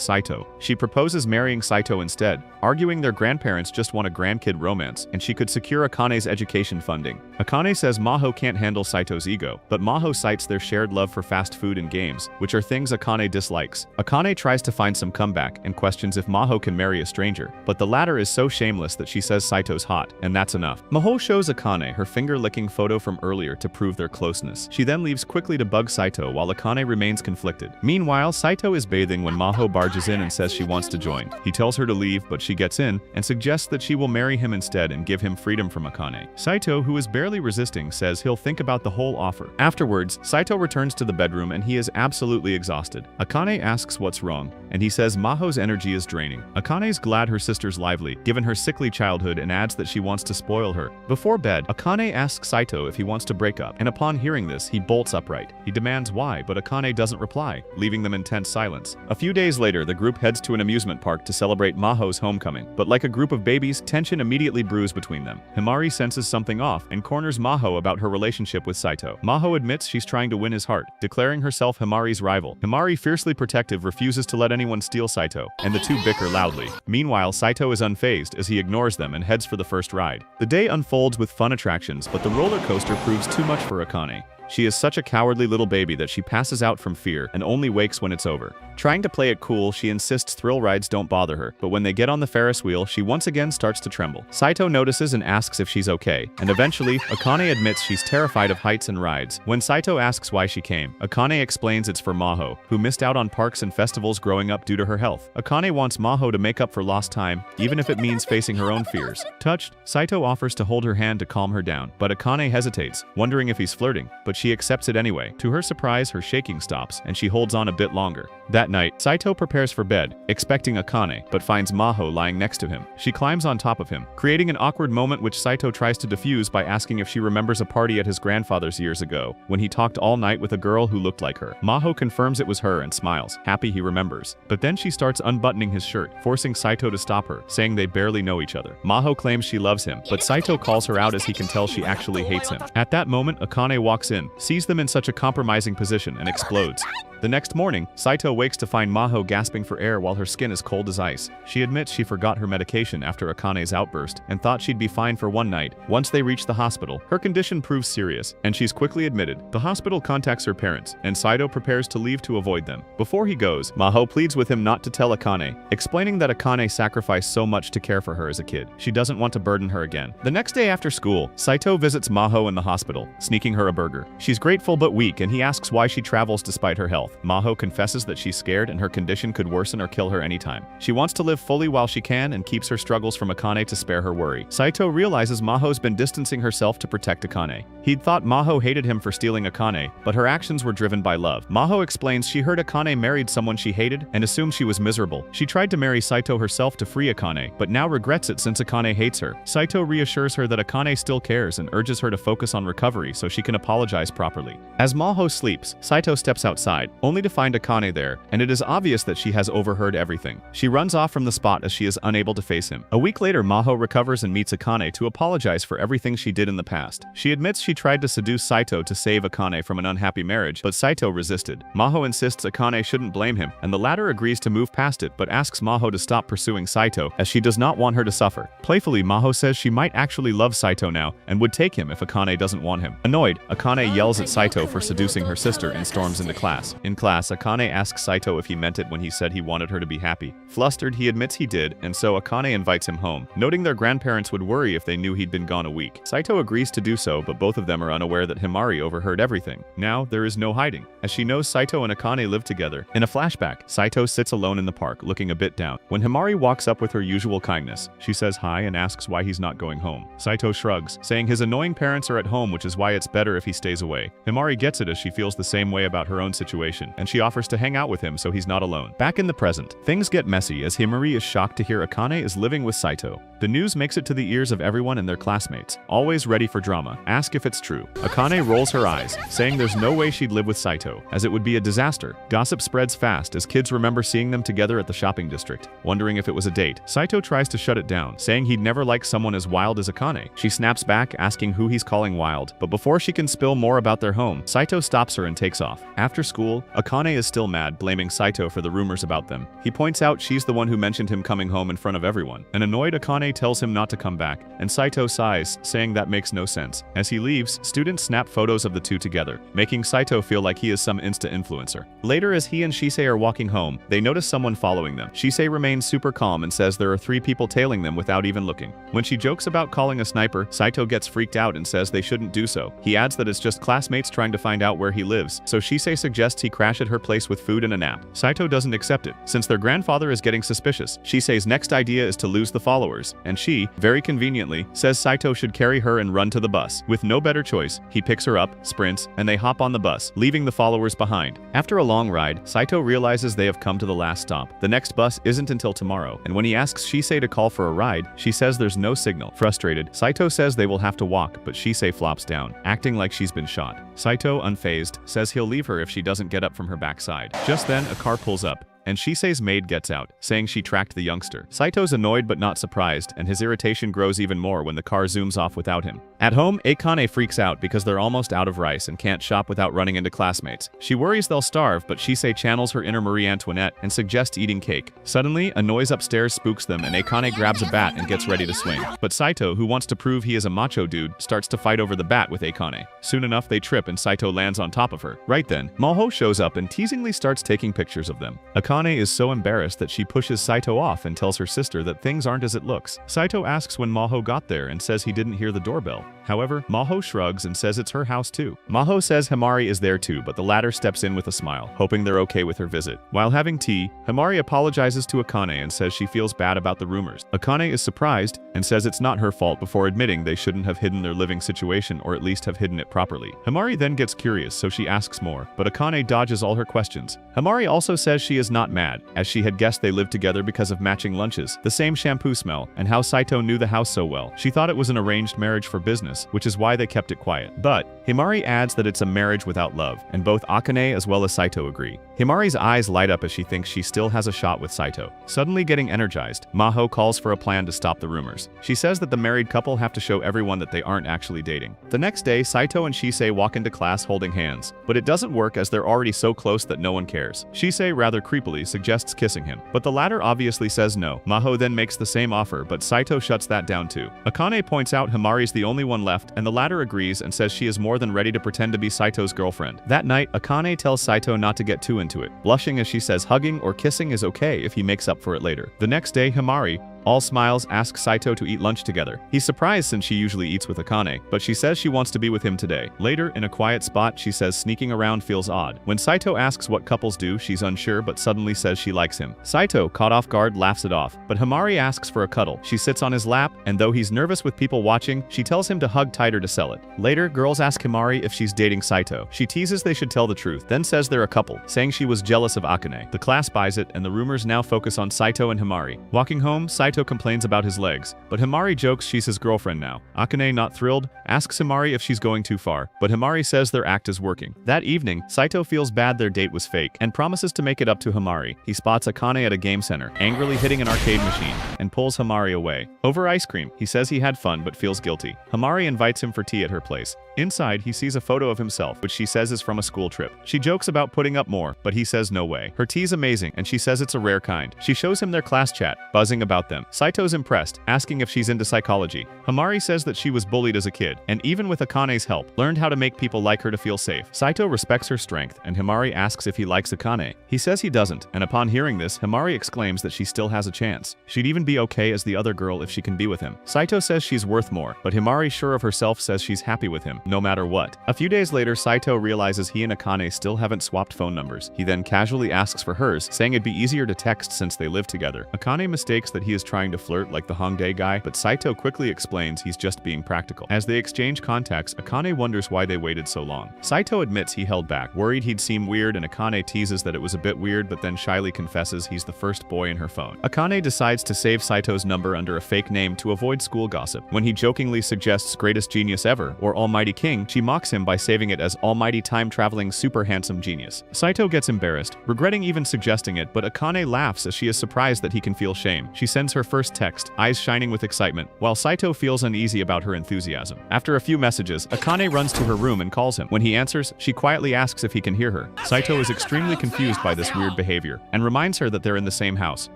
Saito. She proposes marrying Saito instead, arguing their grandparents just want a grandkid romance, and she could secure Akane's education funding. Akane says Maho can't handle Saito's ego, but Maho cites their shared love for fast food and games, which are things Akane dislikes. Akane tries to find some comeback and questions if Maho can marry a stranger, but the latter is so shameless that she says Saito's hot, and that's enough. Maho shows Akane her finger-licking photo from earlier to prove their closeness. She then leaves quickly to bug Saito while Akane remains conflicted. Meanwhile, Saito is bathing when Maho barges in and says she wants to join. He tells her to leave, but she gets in and suggests that she will marry him instead and give him freedom from Akane. Saito, who is barely resisting, says he'll think about the whole offer. Afterwards, Saito returns to the bedroom and he is absolutely exhausted. Akane asks what's wrong, and he says Maho's energy is draining. Akane's glad her sister's lively, given her sickly childhood, and adds that she wants to spoil her. Before bed, Akane asks Saito if he wants to break up, and upon hearing this, he bolts upright. He demands why, but Akane doesn't reply, leaving them in tense silence. A few days later, the group heads to an amusement park to celebrate Maho's homecoming, but like a group of babies, tension immediately brews between them. Himari senses something off and corners Maho about her relationship with Saito. Maho admits she's trying to win his heart, declaring herself Himari's rival. Himari, fiercely protective, refuses to let anyone steal Saito, and the two bicker loudly. Meanwhile, Saito is unfazed as he ignores them and heads for the first ride. The day unfolds with fun attractions, but the roller coaster proves too much for Akane. She is such a cowardly little baby that she passes out from fear and only wakes when it's over. Trying to play it cool, she insists thrill rides don't bother her, but when they get on the Ferris wheel, she once again starts to tremble. Saito notices and asks if she's okay, and eventually, Akane admits she's terrified of heights and rides. When Saito asks why she came, Akane explains it's for Maho, who missed out on parks and festivals growing up due to her health. Akane wants Maho to make up for lost time, even if it means facing her own fears. Touched, Saito offers to hold her hand to calm her down, but Akane hesitates, wondering if he's flirting, but she accepts it anyway. To her surprise, her shaking stops, and she holds on a bit longer. That night, Saito prepares for bed, expecting Akane, but finds Maho lying next to him. She climbs on top of him, creating an awkward moment which Saito tries to defuse by asking if she remembers a party at his grandfather's years ago, when he talked all night with a girl who looked like her. Maho confirms it was her and smiles, happy he remembers. But then she starts unbuttoning his shirt, forcing Saito to stop her, saying they barely know each other. Maho claims she loves him, but Saito calls her out as he can tell she actually hates him. At that moment, Akane walks in, sees them in such a compromising position, and explodes. The next morning, Saito wakes to find Maho gasping for air while her skin is cold as ice. She admits she forgot her medication after Akane's outburst and thought she'd be fine for one night. Once they reach the hospital, her condition proves serious, and she's quickly admitted. The hospital contacts her parents, and Saito prepares to leave to avoid them. Before he goes, Maho pleads with him not to tell Akane, explaining that Akane sacrificed so much to care for her as a kid. She doesn't want to burden her again. The next day after school, Saito visits Maho in the hospital, sneaking her a burger. She's grateful but weak, and he asks why she travels despite her health. Maho confesses that she's scared and her condition could worsen or kill her anytime. She wants to live fully while she can and keeps her struggles from Akane to spare her worry. Saito realizes Maho's been distancing herself to protect Akane. He'd thought Maho hated him for stealing Akane, but her actions were driven by love. Maho explains she heard Akane married someone she hated and assumed she was miserable. She tried to marry Saito herself to free Akane, but now regrets it since Akane hates her. Saito reassures her that Akane still cares and urges her to focus on recovery so she can apologize properly. As Maho sleeps, Saito steps outside, only to find Akane there, and it is obvious that she has overheard everything. She runs off from the spot as she is unable to face him. A week later, Maho recovers and meets Akane to apologize for everything she did in the past. She admits she tried to seduce Saito to save Akane from an unhappy marriage, but Saito resisted. Maho insists Akane shouldn't blame him, and the latter agrees to move past it but asks Maho to stop pursuing Saito as she does not want her to suffer. Playfully, Maho says she might actually love Saito now and would take him if Akane doesn't want him. Annoyed, Akane yells at Saito for seducing her sister and storms into class. In class, Akane asks Saito if he meant it when he said he wanted her to be happy. Flustered, he admits he did, and so Akane invites him home, noting their grandparents would worry if they knew he'd been gone a week. Saito agrees to do so, but both of them are unaware that Himari overheard everything. Now, there is no hiding, as she knows Saito and Akane live together. In a flashback, Saito sits alone in the park, looking a bit down. When Himari walks up with her usual kindness, she says hi and asks why he's not going home. Saito shrugs, saying his annoying parents are at home, which is why it's better if he stays away. Himari gets it as she feels the same way about her own situation, and she offers to hang out with him so he's not alone. Back in the present, things get messy as Himari is shocked to hear Akane is living with Saito. The news makes it to the ears of everyone and their classmates, always ready for drama, ask if it's true. Akane rolls her eyes, saying there's no way she'd live with Saito, as it would be a disaster. Gossip spreads fast as kids remember seeing them together at the shopping district, wondering if it was a date. Saito tries to shut it down, saying he'd never like someone as wild as Akane. She snaps back, asking who he's calling wild, but before she can spill more about their home, Saito stops her and takes off. After school, Akane is still mad, blaming Saito for the rumors about them. He points out she's the one who mentioned him coming home in front of everyone. An annoyed Akane tells him not to come back, and Saito sighs, saying that makes no sense. As he leaves, students snap photos of the two together, making Saito feel like he is some Insta influencer. Later, as he and Shisei are walking home, they notice someone following them. Shisei remains super calm and says there are 3 people tailing them without even looking. When she jokes about calling a sniper, Saito gets freaked out and says they shouldn't do so. He adds that it's just classmates trying to find out where he lives, so Shisei suggests he crash at her place with food and a nap. Saito doesn't accept it, since their grandfather is getting suspicious. Shisei's next idea is to lose the followers, and she, very conveniently, says Saito should carry her and run to the bus. With no better choice, he picks her up, sprints, and they hop on the bus, leaving the followers behind. After a long ride, Saito realizes they have come to the last stop. The next bus isn't until tomorrow, and when he asks Shisei to call for a ride, she says there's no signal. Frustrated, Saito says they will have to walk, but Shisei flops down, acting like she's been shot. Saito, unfazed, says he'll leave her if she doesn't get up from her backside. Just then, a car pulls up, and Shisei's maid gets out, saying she tracked the youngster. Saito's annoyed but not surprised, and his irritation grows even more when the car zooms off without him. At home, Akane freaks out because they're almost out of rice and can't shop without running into classmates. She worries they'll starve, but Shisei channels her inner Marie Antoinette and suggests eating cake. Suddenly, a noise upstairs spooks them and Akane grabs a bat and gets ready to swing. But Saito, who wants to prove he is a macho dude, starts to fight over the bat with Akane. Soon enough, they trip and Saito lands on top of her. Right then, Maho shows up and teasingly starts taking pictures of them. Akane is so embarrassed that she pushes Saito off and tells her sister that things aren't as it looks. Saito asks when Maho got there and says he didn't hear the doorbell. However, Maho shrugs and says it's her house too. Maho says Himari is there too, but the latter steps in with a smile, hoping they're okay with her visit. While having tea, Himari apologizes to Akane and says she feels bad about the rumors. Akane is surprised and says it's not her fault before admitting they shouldn't have hidden their living situation or at least have hidden it properly. Himari then gets curious, so she asks more, but Akane dodges all her questions. Himari also says she is not mad, as she had guessed they lived together because of matching lunches, the same shampoo smell, and how Saito knew the house so well. She thought it was an arranged marriage for business, which is why they kept it quiet. But Himari adds that it's a marriage without love, and both Akane as well as Saito agree. Himari's eyes light up as she thinks she still has a shot with Saito. Suddenly getting energized, Maho calls for a plan to stop the rumors. She says that the married couple have to show everyone that they aren't actually dating. The next day, Saito and Shisei walk into class holding hands, but it doesn't work as they're already so close that no one cares. Shisei rather creepily suggests kissing him, but the latter obviously says no. Maho then makes the same offer, but Saito shuts that down too. Akane points out Himari's the only one left, and the latter agrees and says she is more than ready to pretend to be Saito's girlfriend. That night, Akane tells Saito not to get too into it, blushing as she says hugging or kissing is okay if he makes up for it later. The next day, Himari, all smiles, asks Saito to eat lunch together. He's surprised since she usually eats with Akane, but she says she wants to be with him today. Later, in a quiet spot, she says sneaking around feels odd. When Saito asks what couples do, she's unsure but suddenly says she likes him. Saito, caught off guard, laughs it off, but Himari asks for a cuddle. She sits on his lap, and though he's nervous with people watching, she tells him to hug tighter to sell it. Later, girls ask Himari if she's dating Saito. She teases they should tell the truth, then says they're a couple, saying she was jealous of Akane. The class buys it, and the rumors now focus on Saito and Himari. Walking home, Saito complains about his legs, but Himari jokes she's his girlfriend now. Akane, not thrilled, asks Himari if she's going too far, but Himari says their act is working. That evening, Saito feels bad their date was fake and promises to make it up to Himari. He spots Akane at a game center, angrily hitting an arcade machine, and pulls Himari away. Over ice cream, he says he had fun but feels guilty. Himari invites him for tea at her place. Inside, he sees a photo of himself, which she says is from a school trip. She jokes about putting up more, but he says no way. Her tea's amazing, and she says it's a rare kind. She shows him their class chat, buzzing about them. Saito's impressed, asking if she's into psychology. Himari says that she was bullied as a kid, and even with Akane's help, learned how to make people like her to feel safe. Saito respects her strength, and Himari asks if he likes Akane. He says he doesn't, and upon hearing this, Himari exclaims that she still has a chance. She'd even be okay as the other girl if she can be with him. Saito says she's worth more, but Himari, sure of herself, says she's happy with him, no matter what. A few days later, Saito realizes he and Akane still haven't swapped phone numbers. He then casually asks for hers, saying it'd be easier to text since they live together. Akane mistakes that he is trying to flirt like the Hongdae guy, but Saito quickly explains he's just being practical. As they exchange contacts, Akane wonders why they waited so long. Saito admits he held back, worried he'd seem weird, and Akane teases that it was a bit weird but then shyly confesses he's the first boy in her phone. Akane decides to save Saito's number under a fake name to avoid school gossip. When he jokingly suggests greatest genius ever, or almighty king, she mocks him by saving it as almighty time-traveling super handsome genius. Saito gets embarrassed, regretting even suggesting it, but Akane laughs as she is surprised that he can feel shame. She sends her first text, eyes shining with excitement, while Saito feels uneasy about her enthusiasm. After a few messages, Akane runs to her room and calls him. When he answers, she quietly asks if he can hear her. Saito is extremely confused by this weird behavior, and reminds her that they're in the same house.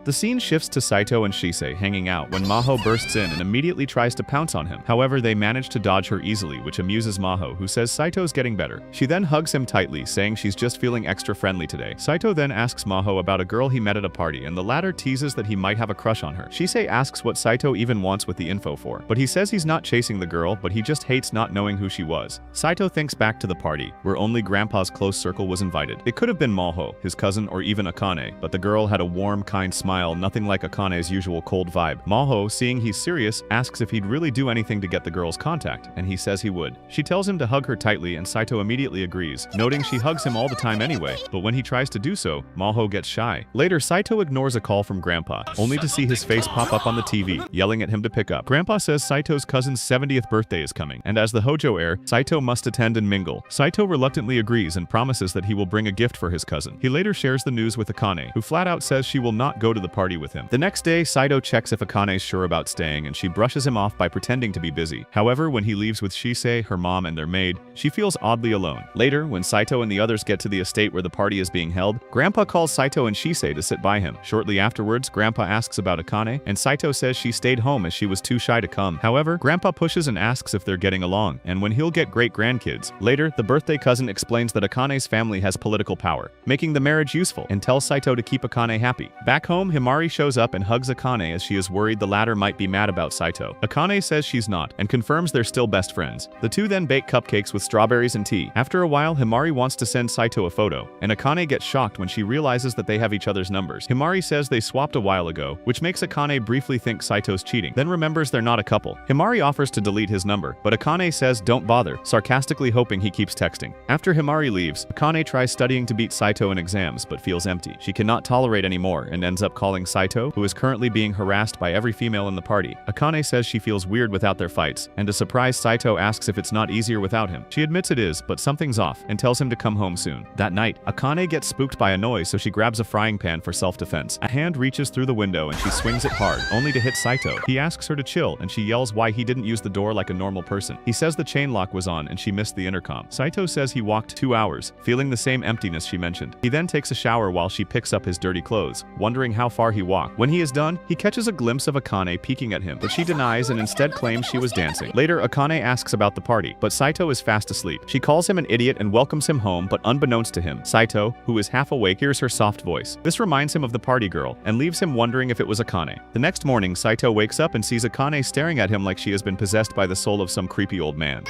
The scene shifts to Saito and Shisei hanging out when Maho bursts in and immediately tries to pounce on him. However, they manage to dodge her easily, which amuses Maho, who says Saito's getting better. She then hugs him tightly, saying she's just feeling extra friendly today. Saito then asks Maho about a girl he met at a party, and the latter teases that he might have a crush on her. Shisei asks what Saito even wants with the info for, but he says he's not chasing the girl, but he just hates not knowing who she was. Saito thinks back to the party, where only Grandpa's close circle was invited. It could have been Maho, his cousin, or even Akane, but the girl had a warm, kind smile, nothing like Akane's usual cold vibe. Maho, seeing he's serious, asks if he'd really do anything to get the girl's contact, and he says he would. She tells him to hug her tightly, and Saito immediately agrees, noting she hugs him all the time anyway, but when he tries to do so, Maho gets shy. Later, Saito ignores a call from Grandpa, only to see his face face pop up on the TV, yelling at him to pick up. Grandpa says Saito's cousin's 70th birthday is coming, and as the Hojo heir, Saito must attend and mingle. Saito reluctantly agrees and promises that he will bring a gift for his cousin. He later shares the news with Akane, who flat out says she will not go to the party with him. The next day, Saito checks if Akane's sure about staying, and she brushes him off by pretending to be busy. However, when he leaves with Shisei, her mom, and their maid, she feels oddly alone. Later, when Saito and the others get to the estate where the party is being held, Grandpa calls Saito and Shisei to sit by him. Shortly afterwards, Grandpa asks about Akane, and Saito says she stayed home as she was too shy to come. However, Grandpa pushes and asks if they're getting along, and when he'll get great-grandkids. Later, the birthday cousin explains that Akane's family has political power, making the marriage useful, and tells Saito to keep Akane happy. Back home, Himari shows up and hugs Akane as she is worried the latter might be mad about Saito. Akane says she's not, and confirms they're still best friends. The two then bake cupcakes with strawberries and tea. After a while, Himari wants to send Saito a photo, and Akane gets shocked when she realizes that they have each other's numbers. Himari says they swapped a while ago, which makes Akane briefly think Saito's cheating, then remembers they're not a couple. Himari offers to delete his number, but Akane says don't bother, sarcastically hoping he keeps texting. After Himari leaves, Akane tries studying to beat Saito in exams, but feels empty. She cannot tolerate anymore and ends up calling Saito, who is currently being harassed by every female in the party. Akane says she feels weird without their fights, and to surprise Saito asks if it's not easier without him. She admits it is, but something's off, and tells him to come home soon. That night, Akane gets spooked by a noise, so she grabs a frying pan for self-defense. A hand reaches through the window and she swings it hard, only to hit Saito. He asks her to chill, and she yells why he didn't use the door like a normal person. He says the chain lock was on and she missed the intercom. Saito says he walked 2 hours, feeling the same emptiness she mentioned. He then takes a shower while she picks up his dirty clothes, wondering how far he walked. When he is done, he catches a glimpse of Akane peeking at him, but she denies and instead claims she was dancing. Later, Akane asks about the party, but Saito is fast asleep. She calls him an idiot and welcomes him home, but unbeknownst to him, Saito, who is half awake, hears her soft voice. This reminds him of the party girl, and leaves him wondering if it was Akane. The next morning, Saito wakes up and sees Akane staring at him like she has been possessed by the soul of some creepy old man.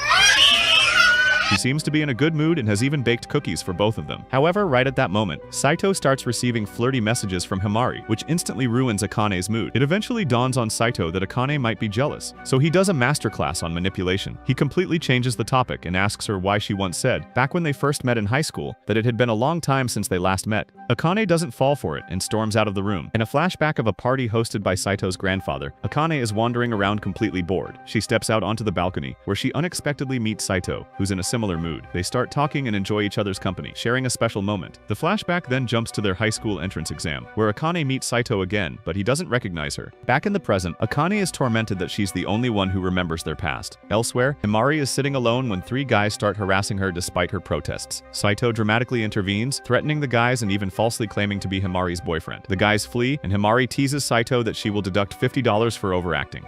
He seems to be in a good mood and has even baked cookies for both of them. However, right at that moment, Saito starts receiving flirty messages from Himari, which instantly ruins Akane's mood. It eventually dawns on Saito that Akane might be jealous, so he does a masterclass on manipulation. He completely changes the topic and asks her why she once said, back when they first met in high school, that it had been a long time since they last met. Akane doesn't fall for it and storms out of the room. In a flashback of a party hosted by Saito's grandfather, Akane is wandering around completely bored. She steps out onto the balcony, where she unexpectedly meets Saito, who's in a similar mood. They start talking and enjoy each other's company, sharing a special moment. The flashback then jumps to their high school entrance exam, where Akane meets Saito again, but he doesn't recognize her. Back in the present, Akane is tormented that she's the only one who remembers their past. Elsewhere, Himari is sitting alone when 3 guys start harassing her despite her protests. Saito dramatically intervenes, threatening the guys and even falsely claiming to be Himari's boyfriend. The guys flee, and Himari teases Saito that she will deduct $50 for overacting.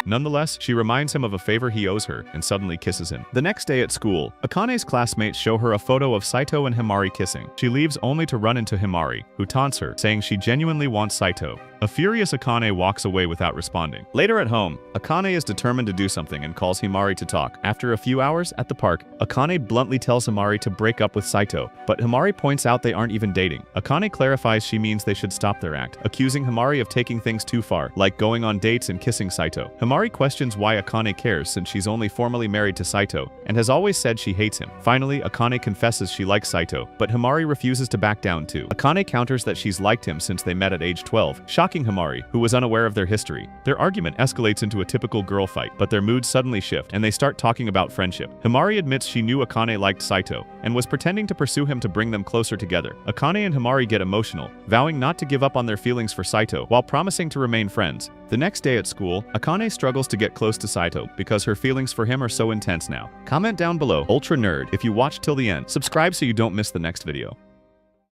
Nonetheless, she reminds him of a favor he owes her and suddenly kisses him. The next day at school, Akane's classmates show her a photo of Saito and Himari kissing. She leaves only to run into Himari, who taunts her, saying she genuinely wants Saito. A furious Akane walks away without responding. Later at home, Akane is determined to do something and calls Himari to talk. After a few hours at the park, Akane bluntly tells Himari to break up with Saito, but Himari points out they aren't even dating. Akane clarifies she means they should stop their act, accusing Himari of taking things too far, like going on dates and kissing Saito. Himari questions why Akane cares since she's only formally married to Saito, and has always said she hates him. Finally, Akane confesses she likes Saito, but Himari refuses to back down too. Akane counters that she's liked him since they met at age 12, shocking Himari, who was unaware of their history. Their argument escalates into a typical girl fight, but their moods suddenly shift, and they start talking about friendship. Himari admits she knew Akane liked Saito, and was pretending to pursue him to bring them closer together. Akane and Himari get emotional, vowing not to give up on their feelings for Saito, while promising to remain friends. The next day at school, Akane struggles to get close to Saito, because her feelings for him are so intense now. Comment down below, Ultra Nerd, if you watched till the end. Subscribe so you don't miss the next video.